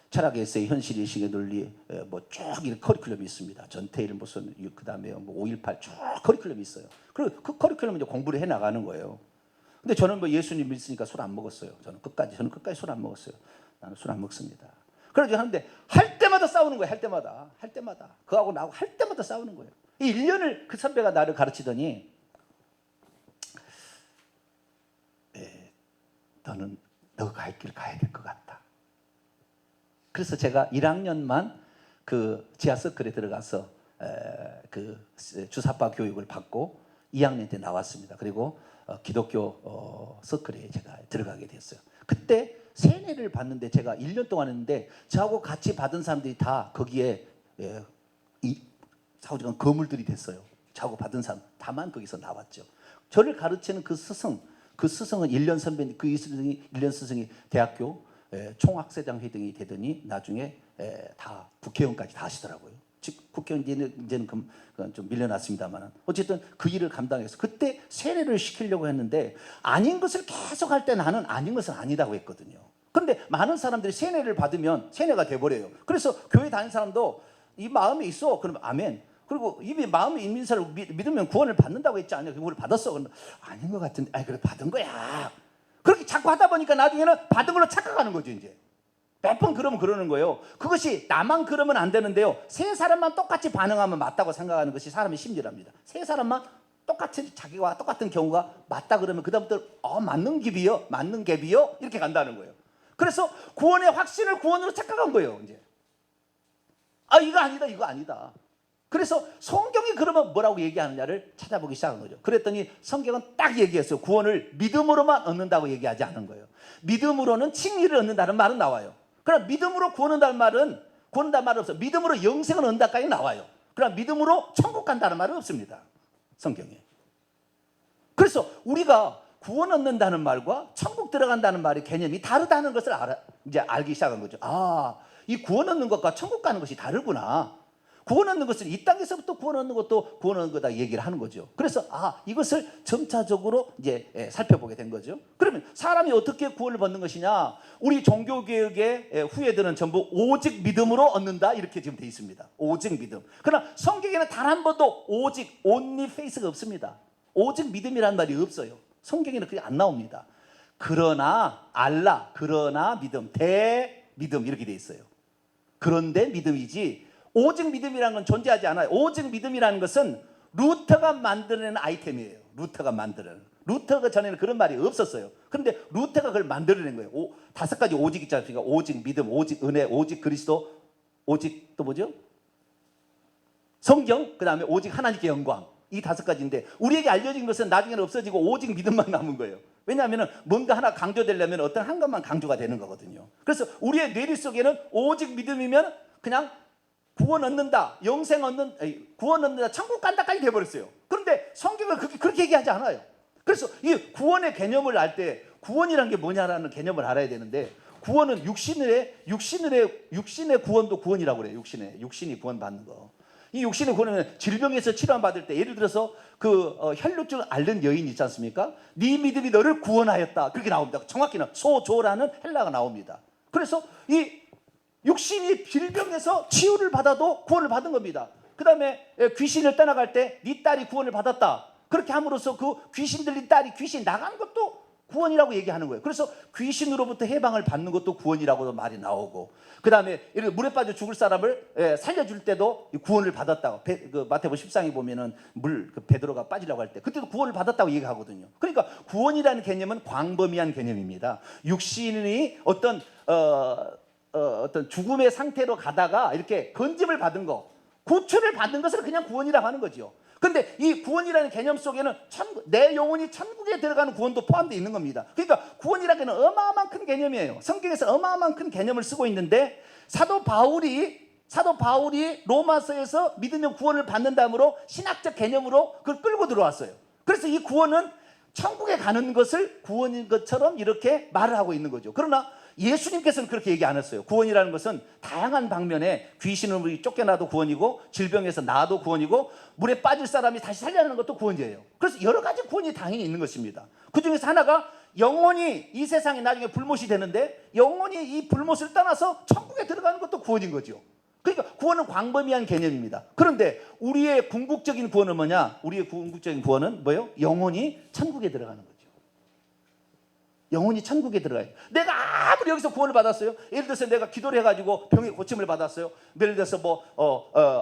철학 에세이 현실 의식의 논리 뭐쭉 이런 커리큘럼이 있습니다. 전태일 무슨 그다음에 뭐 5.18 쭉 커리큘럼이 있어요. 그리고 그 커리큘럼 이제 공부를 해 나가는 거예요. 근데 저는 뭐 예수님 믿으니까 술 안 먹었어요. 저는 끝까지 술 안 먹었어요. 나는 술 안 먹습니다. 그러죠. 하는데 할 때마다 싸우는 거예요. 할 때마다 그하고 나하고 할 때마다 싸우는 거예요. 이 1년을 그 선배가 나를 가르치더니 너는 너 갈 길 가야 될 것 같다. 그래서 제가 1학년만 그 지하 서클에 들어가서 그 주사파 교육을 받고 2학년 때 나왔습니다. 그리고 기독교 서클에 제가 들어가게 됐어요. 그때 세뇌를 받는데 제가 1년 동안 했는데 저하고 같이 받은 사람들이 다 거기에 사우디간 거물들이 됐어요. 저하고 받은 사람 다만 거기서 나왔죠. 저를 가르치는 그 스승은 1년 선배님, 그 1년 스승이 대학교 총학생장 회장이 되더니 나중에 다 국회의원까지 다 하시더라고요. 즉 국회의원 이제는 좀 밀려났습니다만 어쨌든 그 일을 감당해서 그때 세례를 시키려고 했는데 아닌 것을 계속 할 때 나는 아닌 것은 아니다고 했거든요. 그런데 많은 사람들이 세뇌를 받으면 세뇌가 돼버려요. 그래서 교회 다니는 사람도 이 마음에 있어. 그러면 아멘. 그리고 이미 마음에 있는 사람을 믿으면 구원을 받는다고 했지 않냐? 구원을 받았어. 그러면 아닌 것 같은데, 그래 받은 거야. 그렇게 자꾸 하다 보니까 나중에는 받은 걸로 착각하는 거죠. 이제 몇 번 그러면 그러는 거예요. 그것이 나만 그러면 안 되는데요. 세 사람만 똑같이 반응하면 맞다고 생각하는 것이 사람의 심리랍니다. 세 사람만 똑같이 자기와 똑같은 경우가 맞다 그러면 그다음부터 맞는 갭이요 이렇게 간다는 거예요. 그래서 구원의 확신을 구원으로 착각한 거예요. 이제 이거 아니다. 그래서 성경이 그러면 뭐라고 얘기하느냐를 찾아보기 시작한 거죠. 그랬더니 성경은 딱 얘기했어요. 구원을 믿음으로만 얻는다고 얘기하지 않은 거예요. 믿음으로는 칭의를 얻는다는 말은 나와요. 그럼 믿음으로 구원한다는 말은 없어요. 믿음으로 영생을 얻는다까지 나와요. 그럼 믿음으로 천국 간다는 말은 없습니다. 성경에. 그래서 우리가 구원 얻는다는 말과 천국 들어간다는 말의 개념이 다르다는 것을 이제 알기 시작한 거죠. 이 구원 얻는 것과 천국 가는 것이 다르구나. 구원 얻는 것은 이 땅에서부터 구원 얻는 것도 구원 얻는 거다 얘기를 하는 거죠. 그래서 이것을 점차적으로 이제 살펴보게 된 거죠. 그러면 사람이 어떻게 구원을 받는 것이냐? 우리 종교개혁의 후예들은 전부 오직 믿음으로 얻는다 이렇게 지금 돼 있습니다. 오직 믿음. 그러나 성경에는 단 한 번도 오직 only faith가 없습니다. 오직 믿음이라는 말이 없어요. 성경에는 그게 안 나옵니다. 그러나 알라, 그러나 믿음, 대믿음 이렇게 돼 있어요. 그런데 믿음이지 오직 믿음이라는 건 존재하지 않아요. 오직 믿음이라는 것은 루터가 만들어낸 아이템이에요. 루터가 전에는 그런 말이 없었어요. 그런데 루터가 그걸 만들어낸 거예요. 5가지 오직 있지 않습니까? 오직 믿음, 오직 은혜, 오직 그리스도, 오직 또 뭐죠? 성경, 그 다음에 오직 하나님께 영광. 이 5가지인데 우리에게 알려진 것은 나중에는 없어지고 오직 믿음만 남은 거예요. 왜냐하면 뭔가 하나 강조되려면 어떤 한 것만 강조가 되는 거거든요. 그래서 우리의 뇌리 속에는 오직 믿음이면 그냥 구원 얻는다, 구원 얻는다, 천국 간다까지 돼버렸어요. 그런데 성경은 그렇게 얘기하지 않아요. 그래서 이 구원의 개념을 알 때 구원이란 게 뭐냐라는 개념을 알아야 되는데 구원은 육신의 구원도 구원이라고 그래요. 육신이 구원받는 거. 이 육신의 구원은 질병에서 치료받을 때 예를 들어서 혈루증을 앓는 여인 있지 않습니까? 네 믿음이 너를 구원하였다. 그렇게 나옵니다. 정확히는 소조라는 헬라가 나옵니다. 그래서 이 육신이 질병에서 치유를 받아도 구원을 받은 겁니다. 그 다음에 귀신을 떠나갈 때 네 딸이 구원을 받았다. 그렇게 함으로써 그 귀신 들린 딸이 귀신 나간 것도 구원이라고 얘기하는 거예요. 그래서 귀신으로부터 해방을 받는 것도 구원이라고도 말이 나오고 그 다음에 물에 빠져 죽을 사람을 살려줄 때도 구원을 받았다고 마태복음 10장에 보면은 베드로가 빠지려고 할 때 그때도 구원을 받았다고 얘기하거든요. 그러니까 구원이라는 개념은 광범위한 개념입니다. 육신이 어떤 어떤 죽음의 상태로 가다가 이렇게 건짐을 받은 거, 구출을 받는 것을 그냥 구원이라고 하는 거죠. 근데 이 구원이라는 개념 속에는 내 영혼이 천국에 들어가는 구원도 포함되어 있는 겁니다. 그러니까 구원이라는 게 어마어마한 큰 개념이에요. 성경에서 어마어마한 큰 개념을 쓰고 있는데 사도 바울이 로마서에서 믿으면 구원을 받는다므로 신학적 개념으로 그걸 끌고 들어왔어요. 그래서 이 구원은 천국에 가는 것을 구원인 것처럼 이렇게 말을 하고 있는 거죠. 그러나 예수님께서는 그렇게 얘기 안 했어요. 구원이라는 것은 다양한 방면에 귀신을 쫓겨나도 구원이고, 질병에서 나아도 구원이고, 물에 빠질 사람이 다시 살려내는 것도 구원이에요. 그래서 여러 가지 구원이 당연히 있는 것입니다. 그 중에서 하나가 영혼이 이 세상에 나중에 불못이 되는데 영혼이 이 불못을 떠나서 천국에 들어가는 것도 구원인 거죠. 그러니까 구원은 광범위한 개념입니다. 그런데 우리의 궁극적인 구원은 뭐냐? 우리의 궁극적인 구원은 뭐예요? 영혼이 천국에 들어가는 거죠. 영혼이 천국에 들어가요. 내가 아무리 여기서 구원을 받았어요. 예를 들어서 내가 기도를 해가지고 병에 고침을 받았어요. 예를 들어서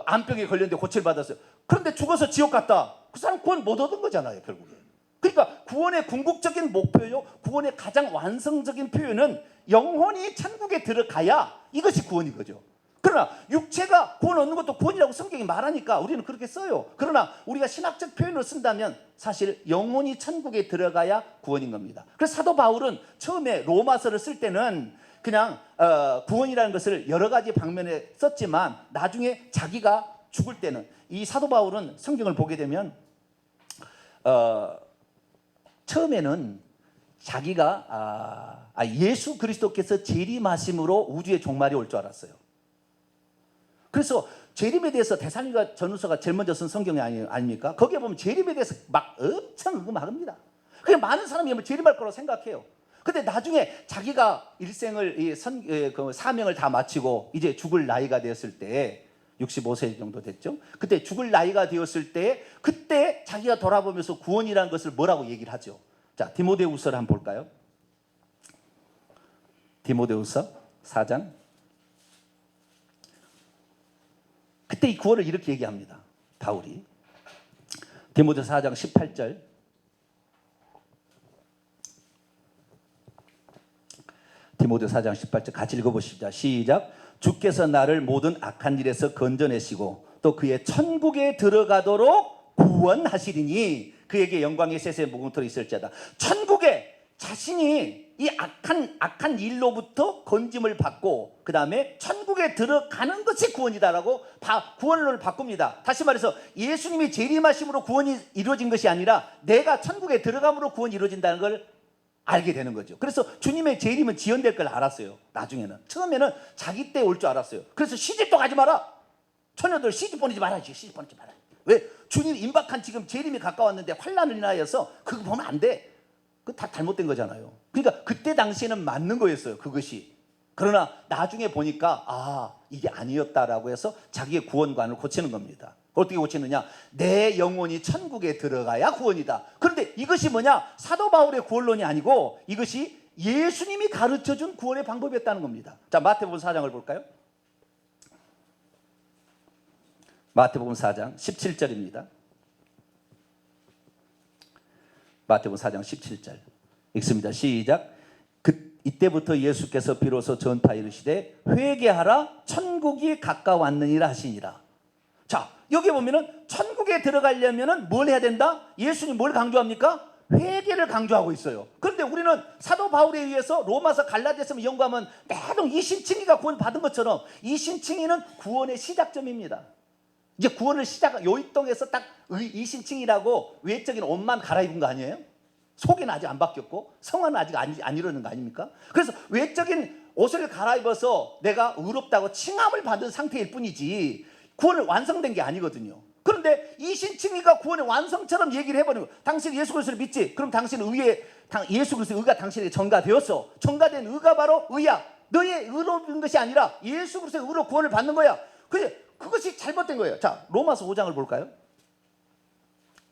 암병에 걸렸는데 고침을 받았어요. 그런데 죽어서 지옥 갔다. 그 사람 구원 못 얻은 거잖아요, 결국에. 그러니까 구원의 궁극적인 목표요, 구원의 가장 완성적인 표현은 영혼이 천국에 들어가야 이것이 구원인 거죠. 그러나 육체가 구원 얻는 것도 구원이라고 성경이 말하니까 우리는 그렇게 써요. 그러나 우리가 신학적 표현을 쓴다면 사실 영혼이 천국에 들어가야 구원인 겁니다. 그래서 사도 바울은 처음에 로마서를 쓸 때는 그냥 구원이라는 것을 여러 가지 방면에 썼지만 나중에 자기가 죽을 때는, 이 사도 바울은 성경을 보게 되면 처음에는 자기가 예수 그리스도께서 재림하심으로 우주의 종말이 올 줄 알았어요. 그래서 재림에 대해서 데살로니가 전후서가 제일 먼저 쓴 성경이 아닙니까? 거기에 보면 재림에 대해서 막 엄청 의금합니다. 그냥 많은 사람이 재림할 거라고 생각해요. 근데 나중에 자기가 일생을 그 사명을 다 마치고 이제 죽을 나이가 되었을 때 65세 정도 됐죠. 그때 죽을 나이가 되었을 때 그때 자기가 돌아보면서 구원이라는 것을 뭐라고 얘기를 하죠. 자, 디모데후서를 한번 볼까요? 디모데후서 4장. 그때 이 구원을 이렇게 얘기합니다. 바울이 디모데후서 4장 18절. 디모데후서 4장 18절 같이 읽어보시죠. 시작. 주께서 나를 모든 악한 일에서 건져내시고 또 그의 천국에 들어가도록 구원하시리니 그에게 영광의 세세 무궁토로 있을지어다. 천국에 자신이 이 악한 일로부터 건짐을 받고 그 다음에 천국에 들어가는 것이 구원이다라고 구원론을 바꿉니다. 다시 말해서 예수님이 재림하심으로 구원이 이루어진 것이 아니라 내가 천국에 들어감으로 구원이 이루어진다는 걸 알게 되는 거죠. 그래서 주님의 재림은 지연될 걸 알았어요. 나중에는. 처음에는 자기 때 올 줄 알았어요. 그래서 시집도 가지 마라. 처녀들 시집 보내지 말아야지. 시집 보내지 마라. 왜? 주님 임박한 지금 재림이 가까웠는데 환난을 인하여서 그거 보면 안 돼. 그 다 잘못된 거잖아요. 그러니까 그때 당시에는 맞는 거였어요. 그것이. 그러나 나중에 보니까 이게 아니었다라고 해서 자기의 구원관을 고치는 겁니다. 어떻게 고치느냐? 내 영혼이 천국에 들어가야 구원이다. 그런데 이것이 뭐냐? 사도 바울의 구원론이 아니고 이것이 예수님이 가르쳐준 구원의 방법이었다는 겁니다. 자, 마태복음 4장을 볼까요? 마태복음 4장 17절입니다. 마태복음 4장 17절 읽습니다. 시작. 이때부터 예수께서 비로소 전파 이르시되 회개하라 천국이 가까웠느니라 하시니라. 자, 여기 보면은 천국에 들어가려면은 뭘 해야 된다? 예수님 뭘 강조합니까? 회개를 강조하고 있어요. 그런데 우리는 사도 바울에 의해서 로마서 갈라디아서 연구하면 매번 이신칭의가 구원 받은 것처럼 이신칭의는 구원의 시작점입니다. 이제 구원을 요입동에서 딱 이신칭이라고 외적인 옷만 갈아입은 거 아니에요? 속에는 아직 안 바뀌었고 성화는 아직 안 이루어진 거 아닙니까? 그래서 외적인 옷을 갈아입어서 내가 의롭다고 칭함을 받은 상태일 뿐이지 구원을 완성된 게 아니거든요. 그런데 이신칭의가 구원의 완성처럼 얘기를 해버리고 당신 예수 그리스도를 믿지? 그럼 당신은 예수 그리스도의 의가 당신에게 전가되었어. 전가된 의가 바로 의야. 너의 의로운 것이 아니라 예수 그리스도의 의로 구원을 받는 거야. 그것이 잘못된 거예요. 자, 로마서 5장을 볼까요?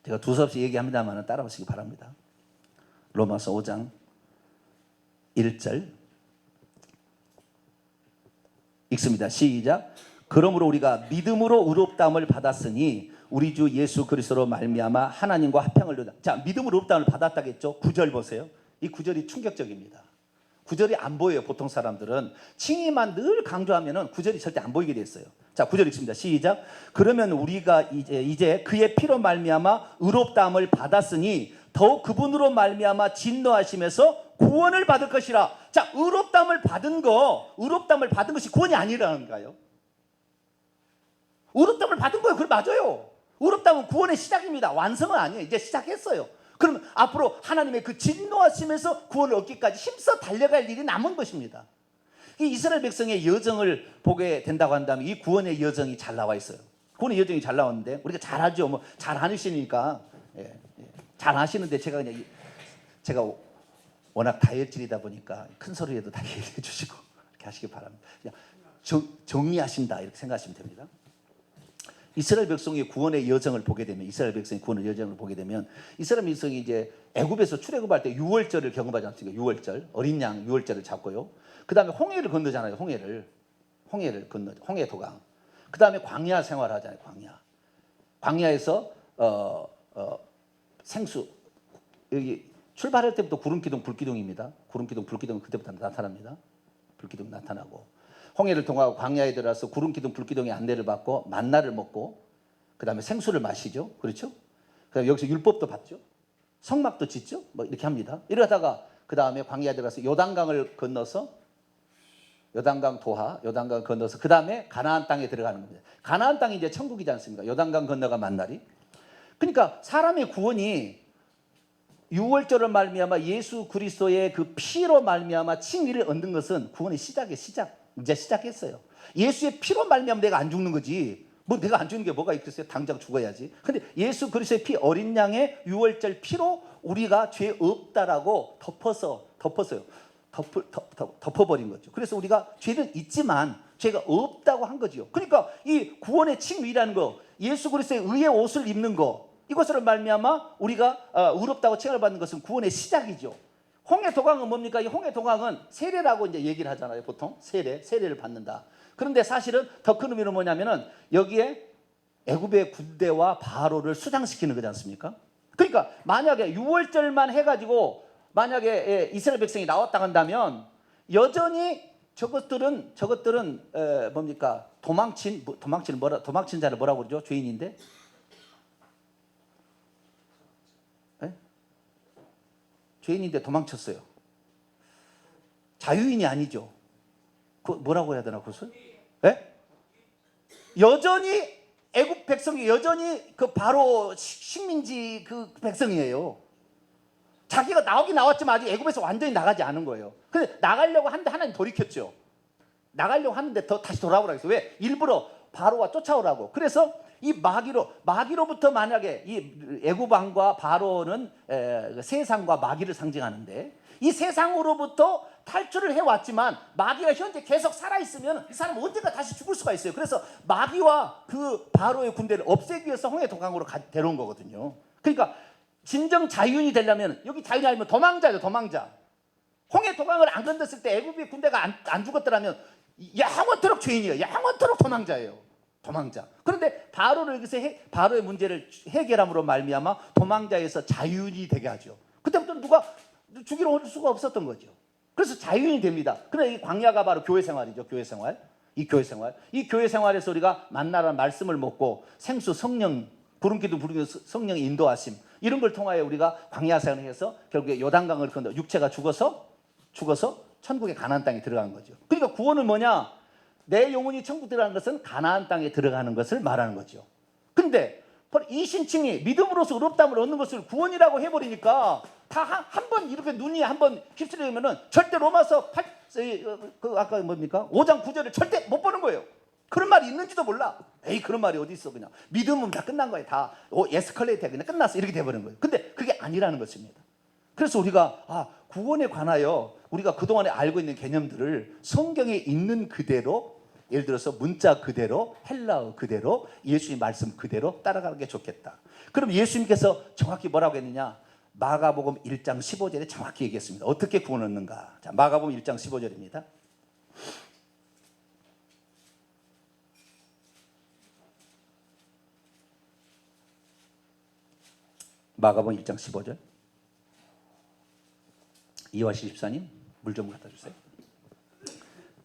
제가 두서없이 얘기합니다만 따라오시기 바랍니다. 로마서 5장 1절 읽습니다. 시작. 그러므로 우리가 믿음으로 의롭다함을 받았으니 우리 주 예수 그리스도로 말미암아 하나님과 화평을 이루다. 자, 믿음으로 의롭다함을 받았다겠죠. 9절 보세요. 이 9절이 충격적입니다. 구절이 안 보여요. 보통 사람들은 칭의만 늘 강조하면은 구절이 절대 안 보이게 돼 있어요. 자, 구절 읽습니다. 시작. 그러면 우리가 이제 그의 피로 말미암아 의롭다함을 받았으니 더욱 그분으로 말미암아 진노하심에서 구원을 받을 것이라. 자, 의롭다함을 받은 것이 구원이 아니라는가요? 의롭다함을 받은 거예요. 그래, 맞아요. 의롭다함은 구원의 시작입니다. 완성은 아니에요. 이제 시작했어요. 그럼 앞으로 하나님의 그 진노하심에서 구원을 얻기까지 힘써 달려갈 일이 남은 것입니다. 이 이스라엘 백성의 여정을 보게 된다고 한다면 이 구원의 여정이 잘 나와 있어요. 구원의 여정이 잘 나왔는데 우리가 잘 알죠. 뭐 잘 아시니까 잘 아시는데 제가 워낙 다혈질이다 보니까 큰 소리에도 다 이해해 주시고 이렇게 하시기 바랍니다. 그냥 정리하신다 이렇게 생각하시면 됩니다. 이스라엘 백성의 구원의 여정을 보게 되면 이스라엘 백성이 이제 애굽에서 출애굽할 때 유월절을 경험하지 않습니까? 유월절 어린 양 유월절을 잡고요. 그 다음에 홍해를 건너잖아요. 홍해 도강. 그 다음에 광야 생활하잖아요. 광야에서 생수 여기 출발할 때부터 구름 기둥 불기둥입니다. 구름 기둥 불기둥은 그때부터 나타납니다. 불기둥 나타나고 홍해를 통하고 광야에 들어가서 구름 기둥 불기둥의 안내를 받고 만나를 먹고 그 다음에 생수를 마시죠. 그렇죠? 그다음에 여기서 율법도 받죠. 성막도 짓죠. 뭐 이렇게 합니다. 이러다가 그 다음에 광야에 들어가서 요단강을 건너서 요단강 건너서 그 다음에 가나안 땅에 들어가는 겁니다. 가나안 땅이 이제 천국이지 않습니까? 요단강 건너가 만날이. 그러니까 사람의 구원이 유월절을 말미암아 예수 그리스도의 그 피로 말미암아 칭의를 얻는 것은 구원의 시작이에요. 이제 시작했어요. 예수의 피로 말미암아 내가 안 죽는 거지. 뭐 내가 안 죽는 게 뭐가 있겠어요? 당장 죽어야지. 근데 예수 그리스도의 피 어린 양의 유월절 피로 우리가 죄 없다라고 덮었어요. 덮어버린 거죠. 그래서 우리가 죄는 있지만 죄가 없다고 한 거지요. 그러니까 이 구원의 칭의라는 거, 예수 그리스도의 의의 옷을 입는 거, 이것으로 말미암아 우리가 의롭다고 칭을 받는 것은 구원의 시작이죠. 홍해 도강은 뭡니까? 이 홍해 도강은 세례라고 이제 얘기를 하잖아요. 보통 세례를 받는다. 그런데 사실은 더 큰 의미는 뭐냐면은 여기에 애굽의 군대와 바로를 수장시키는 거지 않습니까? 그러니까 만약에 유월절만 해가지고 만약에 이스라엘 백성이 나왔다 한다면 여전히 저것들은 뭡니까? 도망친 자를 뭐라고 그러죠? 죄인인데. 죄인인데 도망쳤어요. 자유인이 아니죠. 그 뭐라고 해야 되나 그것을? 여전히 애굽 백성이 여전히 그 바로 식민지 그 백성이에요. 자기가 나오긴 나왔지만 아직 애굽에서 완전히 나가지 않은 거예요. 근데 나가려고 하는데 하나님 돌이켰죠. 나가려고 하는데 다시 돌아오라고 했어요. 왜? 일부러 바로가 쫓아오라고. 그래서 이 마귀로부터 만약에 이 애굽 왕과 바로는 세상과 마귀를 상징하는데 이 세상으로부터 탈출을 해왔지만 마귀가 현재 계속 살아있으면 이 사람은 언젠가 다시 죽을 수가 있어요. 그래서 마귀와 그 바로의 군대를 없애기 위해서 홍해 도강으로 데려온 거거든요. 그러니까 진정 자유인이 되려면 여기 자유인이 아니면 도망자죠. 도망자. 홍해 도강을 안 건넜을 때 애굽의 군대가 안 죽었더라면 영원토록 죄인이에요. 영원토록 도망자예요. 도망자. 그런데 바로를 여기서 바로의 문제를 해결함으로 말미암아 도망자에서 자유인이 되게 하죠. 그때부터 누가 죽이러 올 수가 없었던 거죠. 그래서 자유인이 됩니다. 그런데 이 광야가 바로 교회 생활이죠. 교회 생활에서 우리가 만나라는 말씀을 먹고 생수 성령 구름기둥 부르는 성령의 인도하심 이런 걸 통하여 우리가 광야 생활을 해서 결국에 요단강을 건너 육체가 죽어서 천국의 가나안 땅에 들어간 거죠. 그러니까 구원은 뭐냐? 내 영혼이 천국 들어가는 것은 가나안 땅에 들어가는 것을 말하는 거죠. 근데 이 신칭이 믿음으로써 의롭다함을 얻는 것을 구원이라고 해버리니까 다 한 번 이렇게 눈이 한번 휩쓸리면은 절대 로마서 아까 뭡니까? 5장 9절을 절대 못 보는 거예요. 그런 말이 있는지도 몰라. 에이 그런 말이 어디 있어. 그냥 믿음은 다 끝난 거예요. 다 에스컬레이터 그냥 끝났어 이렇게 돼버린 거예요. 근데 그게 아니라는 것입니다. 그래서 우리가 구원에 관하여 우리가 그동안에 알고 있는 개념들을 성경에 있는 그대로 예를 들어서 문자 그대로 헬라어 그대로 예수님 말씀 그대로 따라가는 게 좋겠다. 그럼 예수님께서 정확히 뭐라고 했느냐? 마가복음 1장 15절에 정확히 얘기했습니다. 어떻게 구원 얻는가? 자, 마가복음 1장 15절입니다. 마가복음 1장 15절. 이화시 집사님 물 좀 갖다 주세요.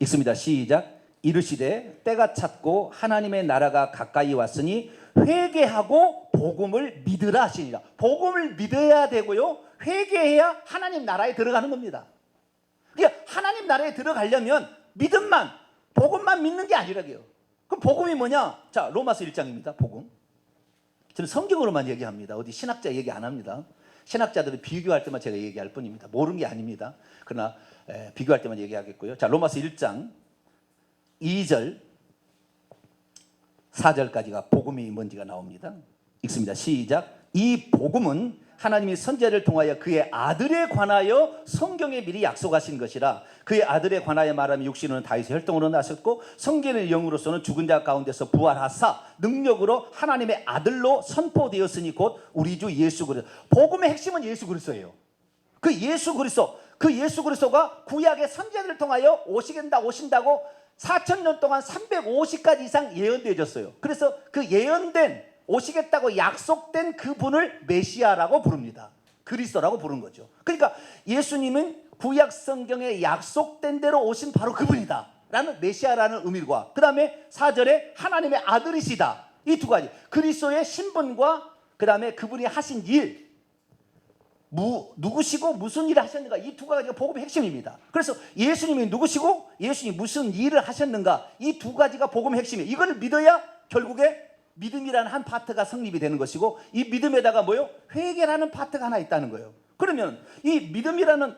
읽습니다. 시작. 이르시되 때가 찼고 하나님의 나라가 가까이 왔으니 회개하고 복음을 믿으라 하시니라. 복음을 믿어야 되고요, 회개해야 하나님 나라에 들어가는 겁니다. 그러니까 하나님 나라에 들어가려면 믿음만, 복음만 믿는 게 아니라고요. 그럼 복음이 뭐냐? 자, 로마서 1장입니다. 복음. 저는 성경으로만 얘기합니다. 어디 신학자 얘기 안 합니다. 신학자들은 비교할 때만 제가 얘기할 뿐입니다. 모르는 게 아닙니다. 그러나 비교할 때만 얘기하겠고요. 자, 로마서 1장 2절 4절까지가 복음이 뭔지가 나옵니다. 읽습니다. 시작. 이 복음은 하나님이 선지자를 통하여 그의 아들에 관하여 성경에 미리 약속하신 것이라. 그의 아들에 관하여 말하면 육신으로는 다윗의 혈통으로 나셨고 성경의 영으로서는 죽은 자 가운데서 부활하사 능력으로 하나님의 아들로 선포되었으니 곧 우리 주 예수 그리스도. 복음의 핵심은 예수 그리스도예요. 그 예수 그리스도가 구약의 선지자들을 통하여 오신다고 4,000년 동안 350가지 이상 예언되어졌어요. 그래서 그 예언된, 오시겠다고 약속된 그분을 메시아라고 부릅니다. 그리스도라고 부른 거죠. 그러니까 예수님은 구약 성경에 약속된 대로 오신 바로 그분이다 라는, 메시아라는 의미과, 그 다음에 4절에 하나님의 아들이시다, 이 두 가지, 그리스도의 신분과 그 다음에 그분이 하신 일, 누구시고 무슨 일을 하셨는가, 이 두 가지가 복음의 핵심입니다. 그래서 예수님이 누구시고 예수님이 무슨 일을 하셨는가, 이 두 가지가 복음의 핵심이에요. 이걸 믿어야 결국에 믿음이라는 한 파트가 성립이 되는 것이고, 이 믿음에다가 뭐요? 회개라는 파트가 하나 있다는 거예요. 그러면 이 믿음이라는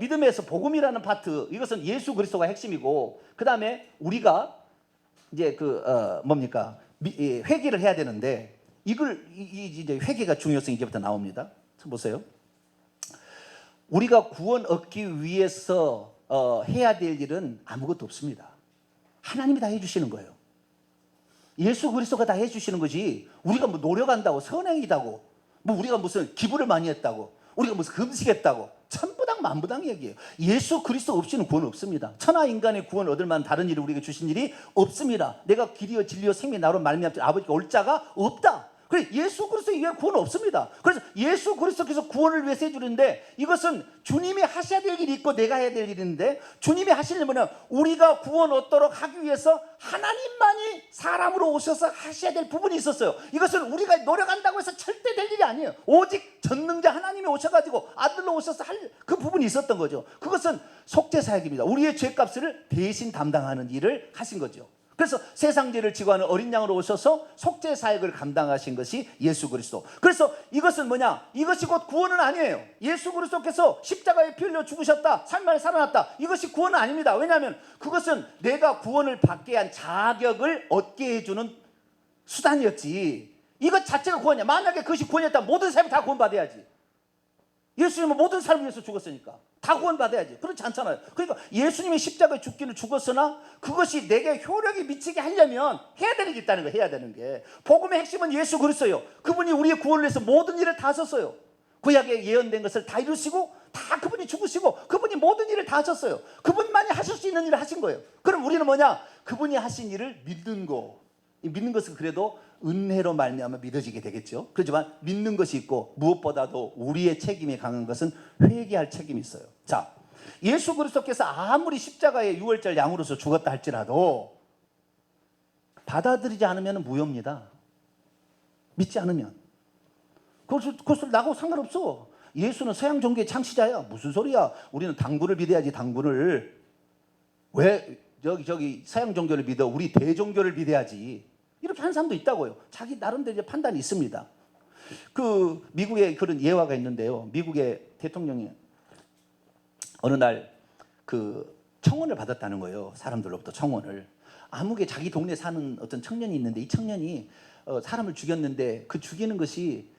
믿음에서 복음이라는 파트, 이것은 예수 그리스도가 핵심이고, 그 다음에 우리가 이제 회개를 해야 되는데, 이제 회개가 중요성이 이제부터 나옵니다. 보세요. 우리가 구원 얻기 위해서 해야 될 일은 아무것도 없습니다. 하나님이 다 해주시는 거예요. 예수 그리스도가 다 해주시는 거지, 우리가 뭐 노력한다고, 선행이다고, 뭐 우리가 무슨 기부를 많이 했다고, 우리가 무슨 금식했다고, 천부당 만부당 얘기예요. 예수 그리스도 없이는 구원 없습니다. 천하 인간의 구원 얻을 만한 다른 일을 우리에게 주신 일이 없습니다. 내가 길이요 진리요 생명이 나로 말미암지 아버지가 올 자가 없다. 그래, 예수 그리스도 이외에 구원은 없습니다. 그래서 예수 그리스도께서 구원을 위해서 해주는데, 이것은 주님이 하셔야 될 일이 있고 내가 해야 될 일인데, 주님이 하실 일은 우리가 구원 얻도록 하기 위해서 하나님만이 사람으로 오셔서 하셔야 될 부분이 있었어요. 이것은 우리가 노력한다고 해서 절대 될 일이 아니에요. 오직 전능자 하나님이 오셔가지고 아들로 오셔서 할 그 부분이 있었던 거죠. 그것은 속죄사역입니다. 우리의 죄값을 대신 담당하는 일을 하신 거죠. 그래서 세상 죄를 지고 하는 어린 양으로 오셔서 속죄 사역을 감당하신 것이 예수 그리스도. 그래서 이것은 뭐냐? 이것이 곧 구원은 아니에요. 예수 그리스도께서 십자가에 피 흘려 죽으셨다, 3일 만에 살아났다, 이것이 구원은 아닙니다. 왜냐하면 그것은 내가 구원을 받게 한 자격을 얻게 해주는 수단이었지, 이것 자체가 구원이야. 만약에 그것이 구원이었다면 모든 사람이 다 구원받아야지. 예수님은 모든 사람을 위해서 죽었으니까 다 구원받아야지. 그렇지 않잖아요. 그러니까 예수님이 십자가에 죽기는 죽었으나 그것이 내게 효력이 미치게 하려면 해야 되는 게 있다는 거예요. 해야 되는 게. 복음의 핵심은 예수 그리스도예요. 그분이 우리의 구원을 위해서 모든 일을 다 하셨어요. 구약에 예언된 것을 다 이루시고, 다 그분이 죽으시고, 그분이 모든 일을 다 하셨어요. 그분만이 하실 수 있는 일을 하신 거예요. 그럼 우리는 뭐냐? 그분이 하신 일을 믿는 거. 이 믿는 것은 그래도 은혜로 말미암아 믿어지게 되겠죠. 그렇지만 믿는 것이 있고, 무엇보다도 우리의 책임이 강한 것은 회개할 책임이 있어요. 자, 예수 그리스도께서 아무리 십자가의 유월절 양으로서 죽었다 할지라도 받아들이지 않으면 무효입니다. 믿지 않으면. 그것을 나하고 상관없어. 예수는 서양 종교의 창시자야. 무슨 소리야? 우리는 당군을 믿어야지. 당군을. 왜 저기 서양 종교를 믿어? 우리 대종교를 믿어야지. 이렇게 한 사람도 있다고요. 자기 나름대로 이제 판단이 있습니다. 그 미국에 그런 예화가 있는데요. 미국의 대통령이 어느 날 그 청원을 받았다는 거예요. 사람들로부터 청원을. 아무개 자기 동네에 사는 어떤 청년이 있는데, 이 청년이 사람을 죽였는데, 그 죽이는 것이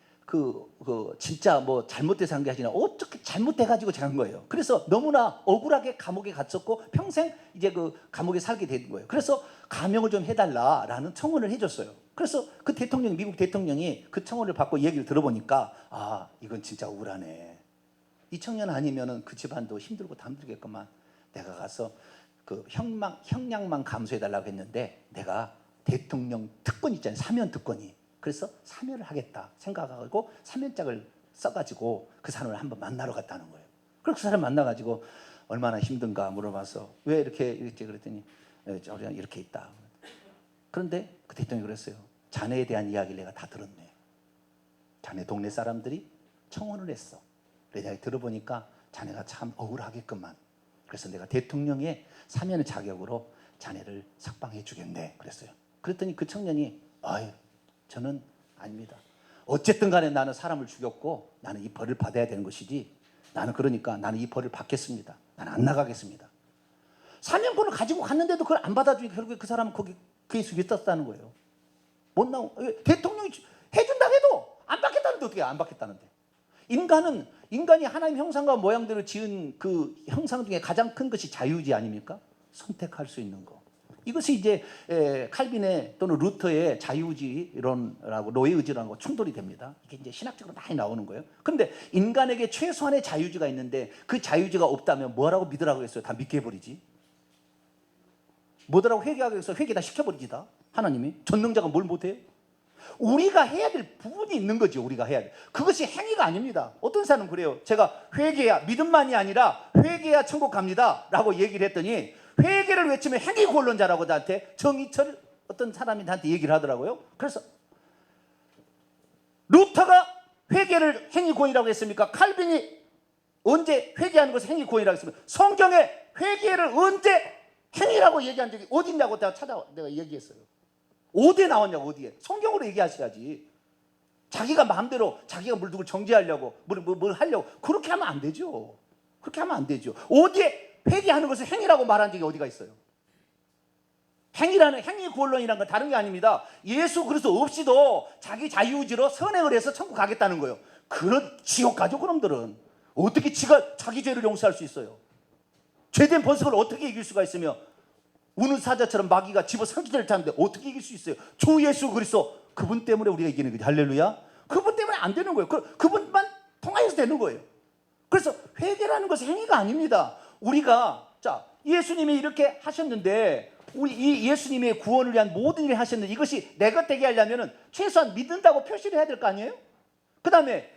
진짜 뭐 잘못돼서 한 게 아니라 어떻게 잘못돼가지고 잘한 거예요. 그래서 너무나 억울하게 감옥에 갇혔고 평생 이제 그 감옥에 살게 된 거예요. 그래서 감형을 좀 해달라라는 청원을 해줬어요. 그래서 그 대통령, 미국 대통령이 그 청원을 받고 얘기를 들어보니까, 아, 이건 진짜 억울하네. 이 청년 아니면은 그 집안도 힘들고 담들겠구만. 내가 가서 그 형량만 감수해달라고 했는데, 내가 대통령 특권 있잖아요. 사면 특권이. 그래서 사면을 하겠다 생각하고 사면장을 써가지고 그 사람을 한번 만나러 갔다는 거예요. 그래서 그 사람 만나가지고 얼마나 힘든가 물어봐서 왜 이렇게 그랬더니 우리가 이렇게 있다. 그런데 그 대통령이 그랬어요. 자네에 대한 이야기를 내가 다 들었네. 자네 동네 사람들이 청혼을 했어. 내가 들어보니까 자네가 참 억울하겠구만. 그래서 내가 대통령의 사면의 자격으로 자네를 석방해 주겠네 그랬어요. 그랬더니 그 청년이 아유 저는 아닙니다. 어쨌든 간에 나는 사람을 죽였고 나는 이 벌을 받아야 되는 것이지 나는 그러니까 나는 이 벌을 받겠습니다. 나는 안 나가겠습니다. 사면권을 가지고 갔는데도 그걸 안 받아주니까 결국에 그 사람은 거기 그에 속에 있었다는 거예요. 못 나오 대통령이 해준다고 해도 안 받겠다는데 어떻게 안 받겠다는데. 인간이 하나님 형상과 모양대로 지은 그 형상 중에 가장 큰 것이 자유의지 아닙니까? 선택할 수 있는 거. 이것이 이제 칼빈의 또는 루터의 자유의지 이론하고 노예의지라는 충돌이 됩니다. 이게 이제 신학적으로 많이 나오는 거예요. 그런데 인간에게 최소한의 자유의지가 있는데 그 자유의지가 없다면 뭐라고 믿으라고 했어요? 다 믿게 해버리지. 뭐라고 회개하고 해서 회개 다 시켜버리지 다. 하나님이 전능자가 뭘 못해요? 우리가 해야 될 부분이 있는 거죠. 우리가 해야 돼. 그것이 행위가 아닙니다. 어떤 사람은 그래요. 제가 회개야 믿음만이 아니라 회개야 천국 갑니다 라고 얘기를 했더니 회개를 외치면 행위 구원론자라고 나한테 정의철 어떤 사람이 나한테 얘기를 하더라고요. 그래서 루터가 회개를 행위 구원이라고 했습니까? 칼빈이 언제 회개하는 것을 행위 구원이라고 했습니까? 성경에 회개를 언제 행위라고 얘기한 적이 어디 있냐고 내가 얘기했어요. 어디에 나왔냐고. 어디에. 성경으로 얘기하셔야지. 자기가 마음대로 자기가 누굴 정죄하려고 뭘 하려고 그렇게 하면 안 되죠. 그렇게 하면 안 되죠. 어디에 회개하는 것을 행위라고 말한 적이 어디가 있어요? 행위 구원론이라는 건 다른 게 아닙니다. 예수 그리스도 없이도 자기 자유의지로 선행을 해서 천국 가겠다는 거예요. 그런 지옥 가죠. 그놈들은 어떻게 지가 자기 죄를 용서할 수 있어요? 죄된 번성을 어떻게 이길 수가 있으며 우는 사자처럼 마귀가 집어 삼키기를 타는데 어떻게 이길 수 있어요? 주 예수 그리스도 그분 때문에 우리가 이기는 거죠. 할렐루야. 그분 때문에 안 되는 거예요. 그분만 통하여서 되는 거예요. 그래서 회개라는 것은 행위가 아닙니다. 우리가 예수님이 이렇게 하셨는데 우리 이 예수님의 구원을 위한 모든 일을 하셨는데 이것이 내 것 되게 하려면 최소한 믿는다고 표시를 해야 될 거 아니에요? 그 다음에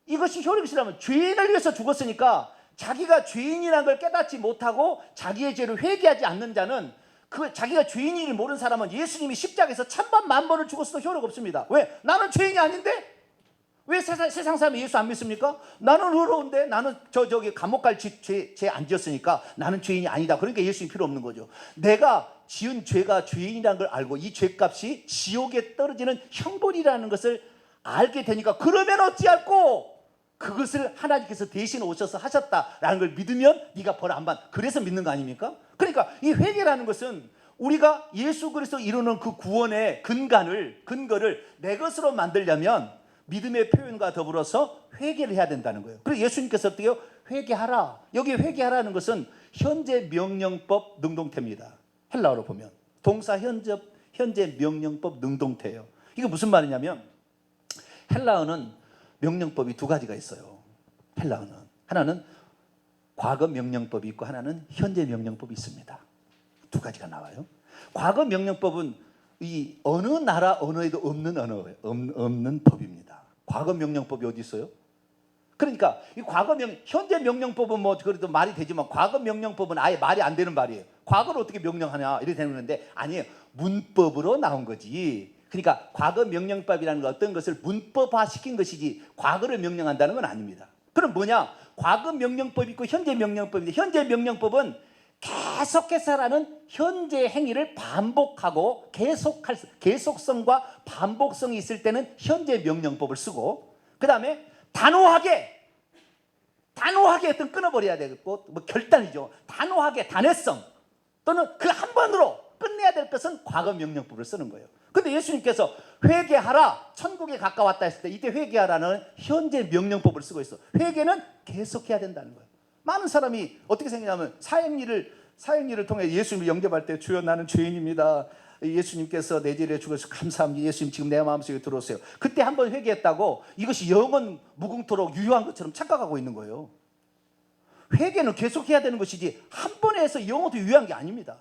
이것이 효력이 있으려면 죄인을 위해서 죽었으니까 자기가 죄인이라는 걸 깨닫지 못하고 자기의 죄를 회개하지 않는 자는 자기가 죄인인지 모르는 사람은 예수님이 십자가에서 천번 만번을 죽었어도 효력 없습니다. 왜? 나는 죄인이 아닌데? 왜 세상 사람이 예수 안 믿습니까? 나는 의로운데 나는 저기 감옥 갈 죄 안 지었으니까 나는 죄인이 아니다. 그러니까 예수님 필요 없는 거죠. 내가 지은 죄가 죄인이라는 걸 알고 이 죄값이 지옥에 떨어지는 형벌이라는 것을 알게 되니까 그러면 어찌할꼬? 그것을 하나님께서 대신 오셔서 하셨다라는 걸 믿으면 네가 벌 안 받. 그래서 믿는 거 아닙니까? 그러니까 이 회개라는 것은 우리가 예수 그리스도 이루는 그 구원의 근거를 내 것으로 만들려면 믿음의 표현과 더불어서 회개를 해야 된다는 거예요. 그리고 예수님께서 어떻게요? 회개하라. 여기 회개하라는 것은 현재 명령법 능동태입니다. 헬라어로 보면 동사 현재 명령법 능동태예요. 이게 무슨 말이냐면 헬라어는 명령법이 두 가지가 있어요. 헬라어는 하나는 과거 명령법이 있고 하나는 현재 명령법이 있습니다. 두 가지가 나와요. 과거 명령법은 이 어느 나라 언어에도 없는 법입니다. 과거 명령법이 어디 있어요? 그러니까 이 현재 명령법은 뭐 그래도 말이 되지만 과거 명령법은 아예 말이 안 되는 말이에요. 과거를 어떻게 명령하냐 이렇게 되는 건데 아니에요. 문법으로 나온 거지. 그러니까 과거 명령법이라는 건 어떤 것을 문법화시킨 것이지 과거를 명령한다는 건 아닙니다. 그럼 뭐냐? 과거 명령법이 있고 현재 명령법인데 현재 명령법은 계속해서라는 현재 행위를 반복하고 계속성과 반복성이 있을 때는 현재 명령법을 쓰고 그 다음에 단호하게 어떤 끊어버려야 되겠고 뭐 결단이죠. 단호하게 단회성 또는 그 한 번으로 끝내야 될 것은 과거 명령법을 쓰는 거예요. 근데 예수님께서 회개하라 천국에 가까웠다 했을 때 이때 회개하라는 현재 명령법을 쓰고 있어. 회개는 계속해야 된다는 거예요. 많은 사람이 어떻게 생각하냐면 사형리를 통해 예수님을 영접할 때 주여 나는 죄인입니다. 예수님께서 내 죄를 죽어서 감사합니다. 예수님 지금 내 마음속에 들어오세요. 그때 한번 회개했다고 이것이 영원 무궁토록 유효한 것처럼 착각하고 있는 거예요. 회개는 계속해야 되는 것이지 한 번에 해서 영원토록 유효한 게 아닙니다.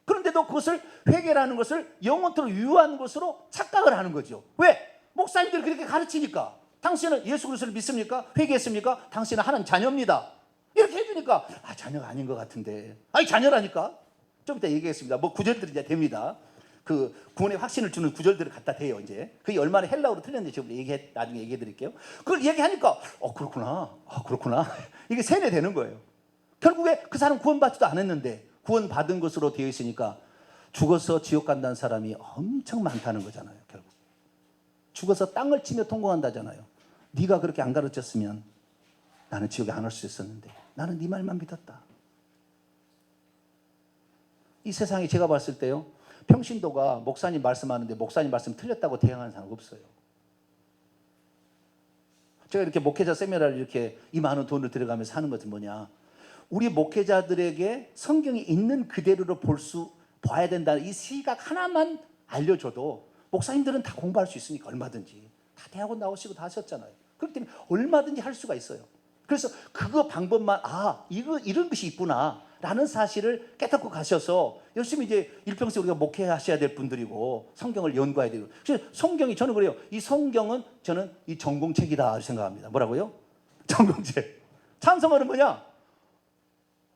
그런데도 그것을 회개라는 것을 영원토록 유효한 것으로 착각을 하는 거죠. 왜? 목사님들이 그렇게 가르치니까. 당신은 예수 그리스도를 믿습니까? 회개했습니까? 당신은 하나님 자녀입니다. 이렇게 해주니까 자녀가 아닌 것 같은데. 아니 자녀라니까. 좀 이따 얘기하겠습니다. 뭐 구절들이 이제 됩니다. 그 구원의 확신을 주는 구절들을 갖다 대요 이제. 그게 얼마나 헬라어로 틀렸는지 지금 나중에 얘기해 드릴게요. 그걸 얘기하니까 그렇구나. 그렇구나. 이게 세뇌되는 거예요. 결국에 그 사람 구원받지도 않았는데 구원받은 것으로 되어 있으니까 죽어서 지옥 간다는 사람이 엄청 많다는 거잖아요. 결국 죽어서 땅을 치며 통곡한다잖아요. 네가 그렇게 안 가르쳤으면 나는 지옥에 안 올 수 있었는데 나는 네 말만 믿었다. 이 세상에 제가 봤을 때요, 평신도가 목사님 말씀하는데 목사님 말씀 틀렸다고 대항하는 사람 없어요. 제가 이렇게 목회자 세미나를 이렇게 이 많은 돈을 들여가면서 하는 것은 뭐냐, 우리 목회자들에게 성경이 있는 그대로로 봐야 된다는 이 시각 하나만 알려줘도 목사님들은 다 공부할 수 있으니까 얼마든지 다 대학원 나오시고 다 하셨잖아요. 그렇기 때문에 얼마든지 할 수가 있어요. 그래서 그거 방법만 이런 것이 있구나 라는 사실을 깨닫고 가셔서 열심히 이제 일평생 우리가 목회하셔야 될 분들이고 성경을 연구해야 되고, 그래서 성경이 저는 그래요. 이 성경은 저는 이 전공책이다 생각합니다. 뭐라고요? 전공책. 찬송어는 뭐냐?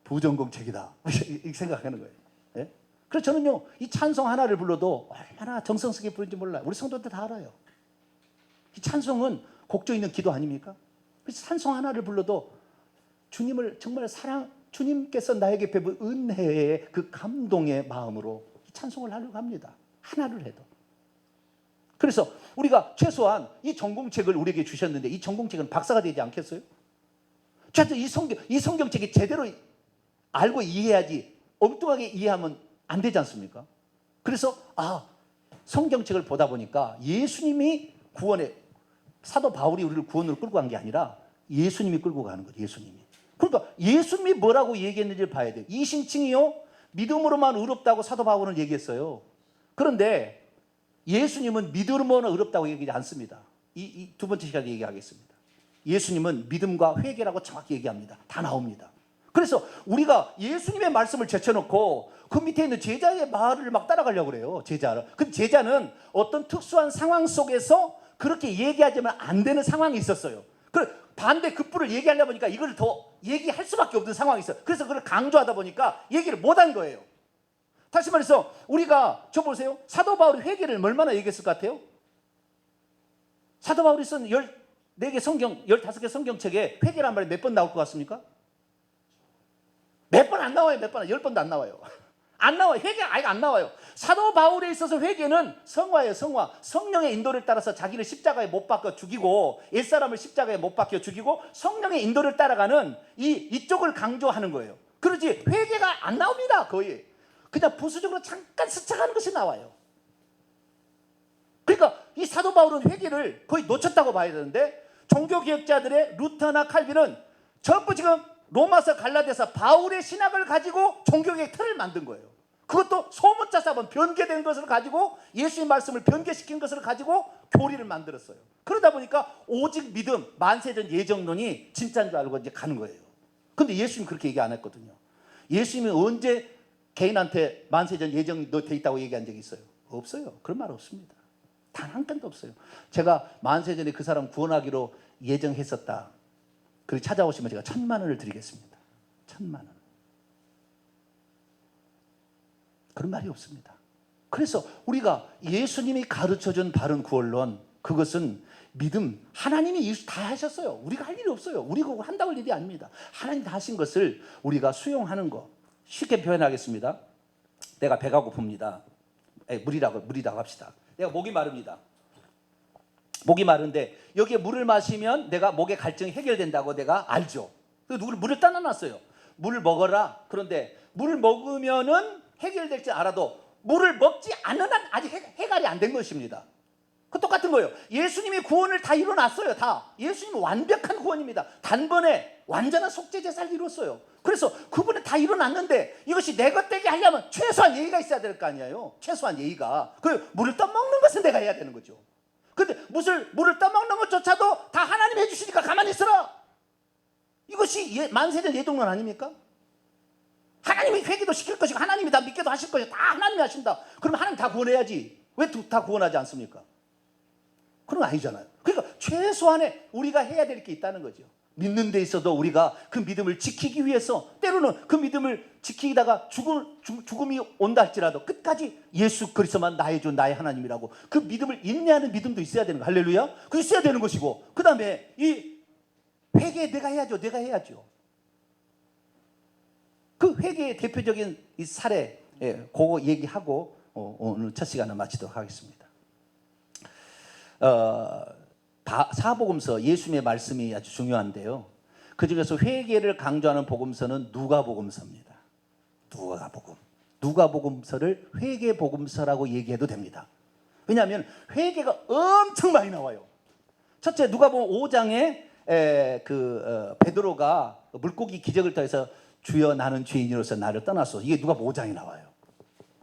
부전공책이다 이렇게 생각하는 거예요. 예? 그래서 저는요, 이 찬송 하나를 불러도 얼마나 정성스럽게 부르는지 몰라요. 우리 성도들 다 알아요. 이 찬송은 곡조 있는 기도 아닙니까? 그래서 찬송 하나를 불러도 주님을 정말 주님께서 나에게 베푼 은혜의 그 감동의 마음으로 이 찬송을 하려고 합니다. 하나를 해도. 그래서 우리가 최소한 이 전공책을 우리에게 주셨는데 이 전공책은 박사가 되지 않겠어요? 최소 이 성경책이 제대로 알고 이해해야지 엉뚱하게 이해하면 안 되지 않습니까? 그래서 성경책을 보다 보니까 예수님이 사도 바울이 우리를 구원으로 끌고 간 게 아니라 예수님이 끌고 가는 거예요. 예수님이. 그러니까 예수님이 뭐라고 얘기했는지를 봐야 돼요. 이신칭이요 믿음으로만 의롭다고 사도 바울은 얘기했어요. 그런데 예수님은 믿음으로만 의롭다고 얘기하지 않습니다. 이 두 번째 시간에 얘기하겠습니다. 예수님은 믿음과 회개라고 정확히 얘기합니다. 다 나옵니다. 그래서 우리가 예수님의 말씀을 제쳐놓고 그 밑에 있는 제자의 말을 막 따라가려고 그래요. 제자를. 그 제자는 어떤 특수한 상황 속에서 그렇게 얘기하자면 안 되는 상황이 있었어요. 반대 급부를 얘기하려다 보니까 이걸 더 얘기할 수밖에 없는 상황이 있어요. 그래서 그걸 강조하다 보니까 얘기를 못한 거예요. 다시 말해서 우리가 보세요. 사도 바울이 회개를 얼마나 얘기했을 것 같아요? 사도 바울이 쓴 14개 성경, 15개 성경책에 회개란 말이 몇 번 나올 것 같습니까? 몇 번 안 나와요. 몇 번, 10번도 안 나와요. 안 나와요. 회개가 아예 안 나와요. 사도 바울에 있어서 회개는 성화예요. 성화. 성령의 인도를 따라서 자기를 십자가에 못 박혀 죽이고 옛사람을 십자가에 못 박혀 죽이고 성령의 인도를 따라가는 이쪽을 강조하는 거예요. 그러지 회개가 안 나옵니다. 거의. 그냥 부수적으로 잠깐 스쳐가는 것이 나와요. 그러니까 이 사도 바울은 회개를 거의 놓쳤다고 봐야 되는데 종교개혁자들의 루터나 칼빈은 전부 지금 로마서 갈라디아서 바울의 신학을 가지고 종교개혁 틀을 만든 거예요. 그것도 소문자 사본 변개된 것을 가지고 예수의 말씀을 변개시킨 것을 가지고 교리를 만들었어요. 그러다 보니까 오직 믿음, 만세전 예정론이 진짜인 줄 알고 이제 가는 거예요. 근데 예수님 그렇게 얘기 안 했거든요. 예수님이 언제 개인한테 만세전 예정 너 돼 있다고 얘기한 적이 있어요? 없어요. 그런 말 없습니다. 단 한 건도 없어요. 제가 만세전에 그 사람 구원하기로 예정했었다. 그리고 찾아오시면 제가 1,000만 원을 드리겠습니다. 1,000만 원. 그런 말이 없습니다. 그래서 우리가 예수님이 가르쳐준 바른 구원론, 그것은 믿음, 하나님이 다 하셨어요. 우리가 할 일이 없어요. 우리가 한다고 할 일이 아닙니다. 하나님 다 하신 것을 우리가 수용하는 거. 쉽게 표현하겠습니다. 내가 배가 고픕니다. 물이라고 합시다. 내가 목이 마릅니다. 목이 마른데 여기에 물을 마시면 내가 목의 갈증이 해결된다고 내가 알죠. 그래서 물을 따놔놨어요. 물을 먹어라. 그런데 물을 먹으면은 해결될지 알아도 물을 먹지 않는 한 아직 해결이 안 된 것입니다. 그 똑같은 거예요. 예수님이 구원을 다 이뤄놨어요. 다. 예수님은 완벽한 구원입니다. 단번에 완전한 속죄 제사를 이뤘어요. 그래서 그분은 다 이뤄놨는데 이것이 내 것 되게 하려면 최소한 예의가 있어야 될 거 아니에요. 최소한 예의가. 그 물을 떠먹는 것은 내가 해야 되는 거죠. 근데 물을 떠먹는 것조차도 다 하나님 해주시니까 가만히 있어라. 이것이 만세전 예정론 아닙니까? 하나님이 회개도 시킬 것이고 하나님이 다 믿게도 하실 것이고 다 하나님이 하신다. 그러면 하나님 다 구원해야지. 왜 다 구원하지 않습니까? 그런 거 아니잖아요. 그러니까 최소한의 우리가 해야 될 게 있다는 거죠. 믿는 데 있어도 우리가 그 믿음을 지키기 위해서 때로는 그 믿음을 지키다가 죽음이 온다 할지라도 끝까지 예수 그리스도만 나의 주 나의 하나님이라고 그 믿음을 인내하는 믿음도 있어야 되는 거. 할렐루야. 그 있어야 되는 것이고, 그 다음에 이 회개 내가 해야죠. 내가 해야죠. 그 회개의 대표적인 이 사례, 그거 얘기하고 오늘 첫 시간을 마치도록 하겠습니다. 사복음서 예수님의 말씀이 아주 중요한데요. 그 중에서 회개를 강조하는 복음서는 누가복음서입니다. 누가복음서를 회개복음서라고 얘기해도 됩니다. 왜냐하면 회개가 엄청 많이 나와요. 첫째, 누가복음 5장에 베드로가 물고기 기적을 통해서 주여 나는 죄인으로서 나를 떠났소. 이게 누가복음 5장에 나와요.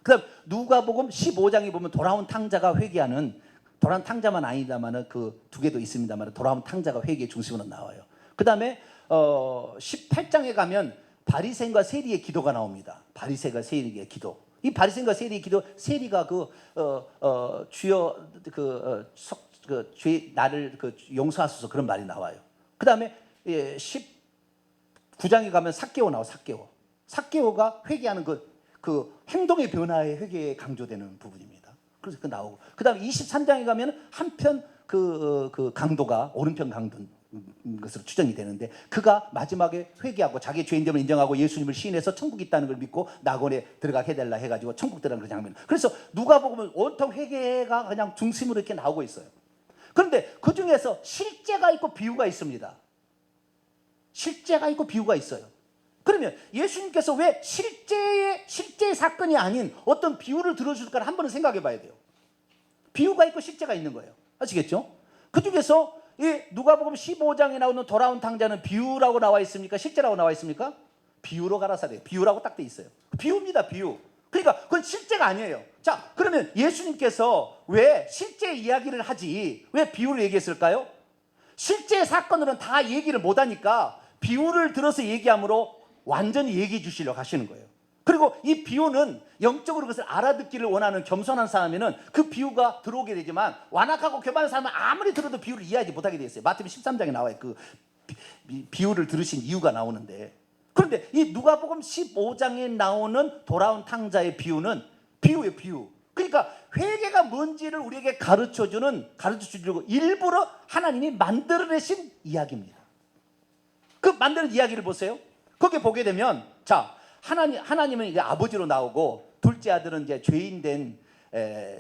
그다음 누가복음 15장에 보면 돌아온 탕자가 회개하는, 돌아온 탕자만 아니다마는 그 두 개도 있습니다만 돌아온 탕자가 회개의 중심으로 나와요. 그 다음에 18장에 가면 바리새인과 세리의 기도가 나옵니다. 바리새인과 세리의 기도. 이 바리새인과 세리의 기도, 세리가 주여 죄 나를 용서하소서 그런 말이 나와요. 그 다음에 19장에 가면 삭개오 나와. 삭개오가 회개하는 그 행동의 변화에 회개에 강조되는 부분입니다. 그래서 그 나오고, 그 다음에 23장에 가면 한편 그 강도가 오른편 강도인 것으로 추정이 되는데, 그가 마지막에 회개하고 자기 죄인됨을 인정하고 예수님을 시인해서 천국이 있다는 걸 믿고 낙원에 들어가게 해달라 해가지고 천국 들어가는 그 장면. 그래서 누가복음은 온통 회개가 그냥 중심으로 이렇게 나오고 있어요. 그런데 그 중에서 실제가 있고 비유가 있습니다. 실제가 있고 비유가 있어요. 그러면 예수님께서 왜 실제의 사건이 아닌 어떤 비유를 들어줄까를 한 번은 생각해 봐야 돼요. 비유가 있고 실제가 있는 거예요. 아시겠죠? 그 중에서 이 누가복음 15장에 나오는 돌아온 탕자는 비유라고 나와 있습니까? 실제라고 나와 있습니까? 비유로 가라사대. 비유라고 딱 돼 있어요. 비유입니다, 비유. 그러니까 그건 실제가 아니에요. 자, 그러면 예수님께서 왜 실제 이야기를 하지 왜 비유를 얘기했을까요? 실제 사건들은 다 얘기를 못하니까 비유를 들어서 얘기함으로 완전히 얘기해 주시려고 하시는 거예요. 그리고 이 비유는 영적으로 그것을 알아듣기를 원하는 겸손한 사람에는 그 비유가 들어오게 되지만, 완악하고 교만한 사람은 아무리 들어도 비유를 이해하지 못하게 되어 있어요. 마태복음 13장에 나와요. 그 비유를 들으신 이유가 나오는데, 그런데 이 누가복음 15장에 나오는 돌아온 탕자의 비유는 비유예요, 비유. 그러니까 회개가 뭔지를 우리에게 가르쳐 주려고 일부러 하나님이 만들어내신 이야기입니다. 그 만드는 이야기를 보세요. 거기 보게 되면, 자, 하나님은 이제 아버지로 나오고, 둘째 아들은 이제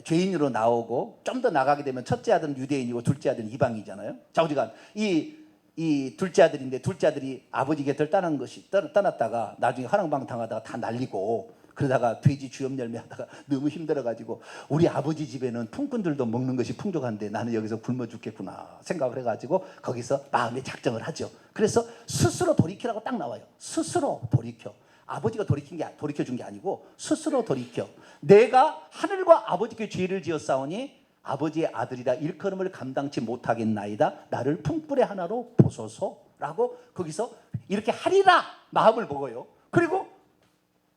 죄인으로 나오고, 좀 더 나가게 되면 첫째 아들은 유대인이고 둘째 아들은 이방이잖아요. 자, 우리가 이 둘째 아들인데, 둘째 아들이 아버지 곁을 떠났다가 나중에 화랑방탕하다가 다 날리고, 그러다가 돼지 주염 열매 하다가 너무 힘들어가지고 우리 아버지 집에는 품꾼들도 먹는 것이 풍족한데 나는 여기서 굶어 죽겠구나 생각을 해가지고 거기서 마음의 작정을 하죠. 그래서 스스로 돌이키라고 딱 나와요. 스스로 돌이켜. 아버지가 돌이켜준 게 아니고 스스로 돌이켜. 내가 하늘과 아버지께 죄를 지었사오니 아버지의 아들이라 일컬음을 감당치 못하겠나이다. 나를 품꾼의 하나로 보소서라고 거기서 이렇게 하리라 마음을 먹어요. 그리고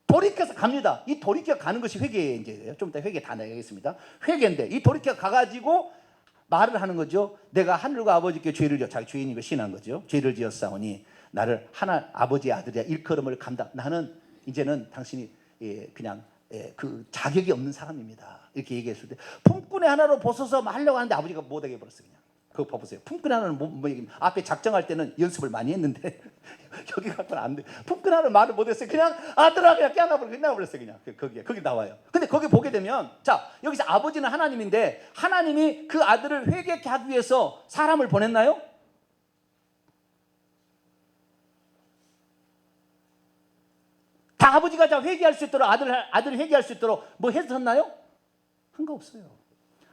돌이켜서 갑니다. 이 돌이켜 가는 것이 회개의 이제예요. 좀 이따 회개 다 내겠습니다. 회개인데 이 돌이켜 가가지고 말을 하는 거죠. 내가 하늘과 아버지께 죄를 지어, 자기 죄인이고 신한 거죠. 죄를 지었사오니 나를 아버지의 아들이야 일컬음을 감당. 나는 이제는 당신이 그냥 그 자격이 없는 사람입니다. 이렇게 얘기했을 때 품꾼의 하나로 보소서 하려고 하는데 아버지가 못하게 해버렸어요. 그냥. 그거 봐보세요. 품꾼의 하나는 뭐 얘기입니까? 앞에 작정할 때는 연습을 많이 했는데 여기 갖고는 안 돼. 품꾼의 하나는 말을 못했어요. 그냥 아들아 그냥 끝나버렸어요. 그냥 거기 나와요. 근데 거기 보게 되면, 자, 여기서 아버지는 하나님인데 하나님이 그 아들을 회개케 하기 위해서 사람을 보냈나요? 다 아버지가 다 회개할 수 있도록 아들을 회개할 수 있도록 뭐 해줬나요? 한 거 없어요.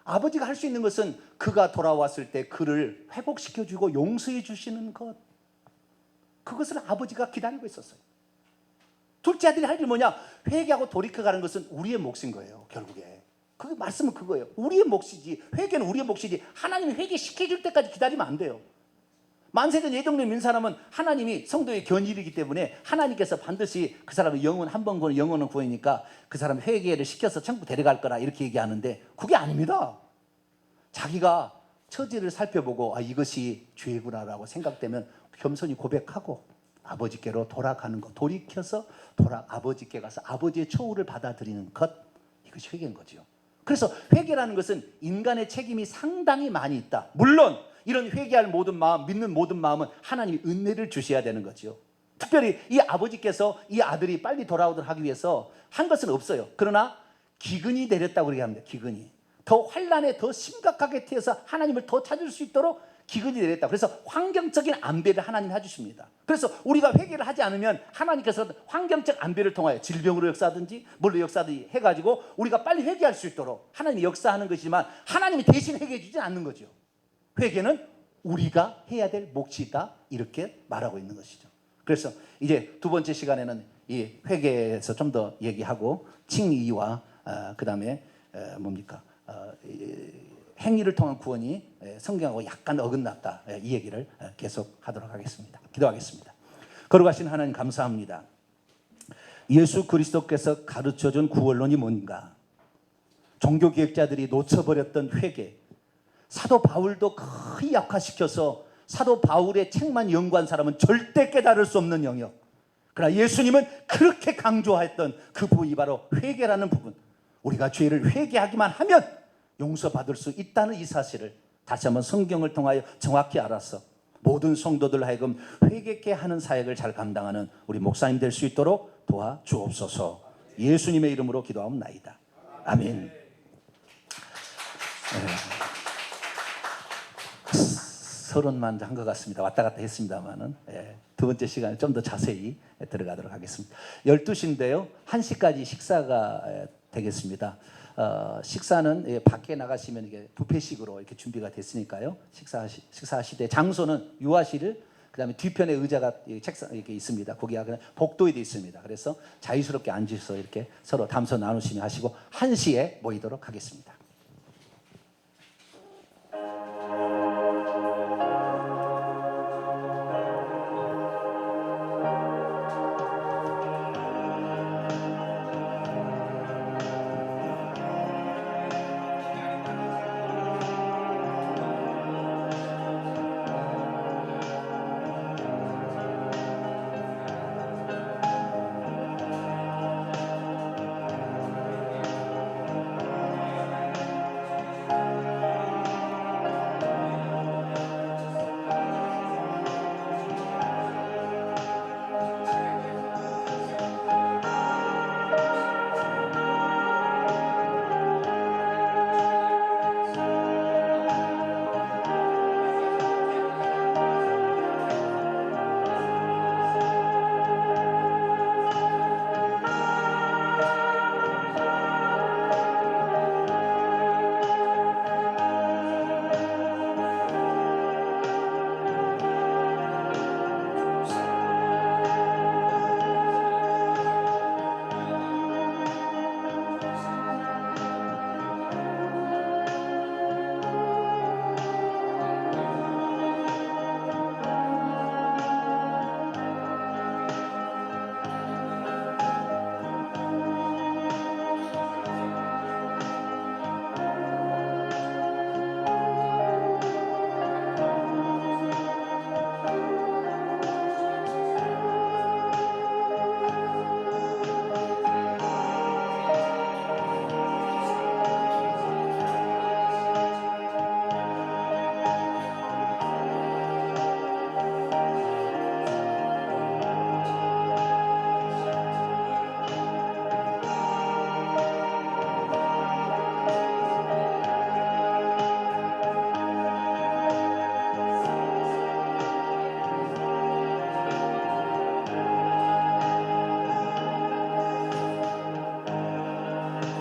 아버지가 할 수 있는 것은 그가 돌아왔을 때 그를 회복시켜주고 용서해 주시는 것, 그것을 아버지가 기다리고 있었어요. 둘째 아들이 할 일이 뭐냐? 회개하고 돌이켜가는 것은 우리의 몫인 거예요. 결국에 그 말씀은 그거예요. 우리의 몫이지, 회개는 우리의 몫이지, 하나님이 회개시켜줄 때까지 기다리면 안 돼요. 만세전 예정령 민 사람은 하나님이 성도의 견일이기 때문에 하나님께서 반드시 그 사람의 영혼 한 번 구원, 영혼을 구하니까 그 사람 회개를 시켜서 천국 데려갈 거라 이렇게 얘기하는데 그게 아닙니다. 자기가 처지를 살펴보고 이것이 죄구나라고 생각되면 겸손히 고백하고 아버지께로 돌아가는 것, 돌이켜서 아버지께 가서 아버지의 초우를 받아들이는 것, 이것이 회개인 거죠. 그래서 회개라는 것은 인간의 책임이 상당히 많이 있다. 물론 이런 회개할 모든 마음, 믿는 모든 마음은 하나님이 은혜를 주셔야 되는 거죠. 특별히 이 아버지께서 이 아들이 빨리 돌아오도록 하기 위해서 한 것은 없어요. 그러나 기근이 내렸다고 얘기합니다. 기근이 더 환난에 더 심각하게 태워서 하나님을 더 찾을 수 있도록 기근이 내렸다. 그래서 환경적인 안배를 하나님이 해주십니다. 그래서 우리가 회개를 하지 않으면 하나님께서 환경적 안배를 통하여 질병으로 역사하든지 뭘로 역사하든지 해가지고 우리가 빨리 회개할 수 있도록 하나님이 역사하는 것이지만 하나님이 대신 회개해 주지 않는 거죠. 회개는 우리가 해야 될 몫이다, 이렇게 말하고 있는 것이죠. 그래서 이제 두 번째 시간에는 이 회개에서 좀 더 얘기하고 칭의와 그 다음에 뭡니까 행위를 통한 구원이 성경하고 약간 어긋났다, 이 얘기를 계속 하도록 하겠습니다. 기도하겠습니다. 거룩하신 하나님, 감사합니다. 예수 그리스도께서 가르쳐준 구원론이 뭔가, 종교개혁자들이 놓쳐버렸던 회개, 사도 바울도 거의 약화시켜서 사도 바울의 책만 연구한 사람은 절대 깨달을 수 없는 영역, 그러나 예수님은 그렇게 강조했던 그 부분이 바로 회개라는 부분, 우리가 죄를 회개하기만 하면 용서받을 수 있다는 이 사실을 다시 한번 성경을 통하여 정확히 알아서 모든 성도들 하여금 회개케 하는 사역을 잘 감당하는 우리 목사님 될 수 있도록 도와주옵소서. 예수님의 이름으로 기도하옵나이다. 아멘. 서론만 한 것 같습니다. 왔다 갔다 했습니다만은 두 번째 시간에 좀 더 자세히 들어가도록 하겠습니다. 12시인데요. 1시까지 식사가 되겠습니다. 식사는 밖에 나가시면 이게 뷔페식으로 이렇게 준비가 됐으니까요. 식사하시되 장소는 유아실, 그다음에 뒤편에 의자가 책상 이렇게 있습니다. 거기가 그냥 복도에 있습니다. 그래서 자유스럽게 앉으셔서 이렇게 서로 담소 나누시며 하시고 1시에 모이도록 하겠습니다.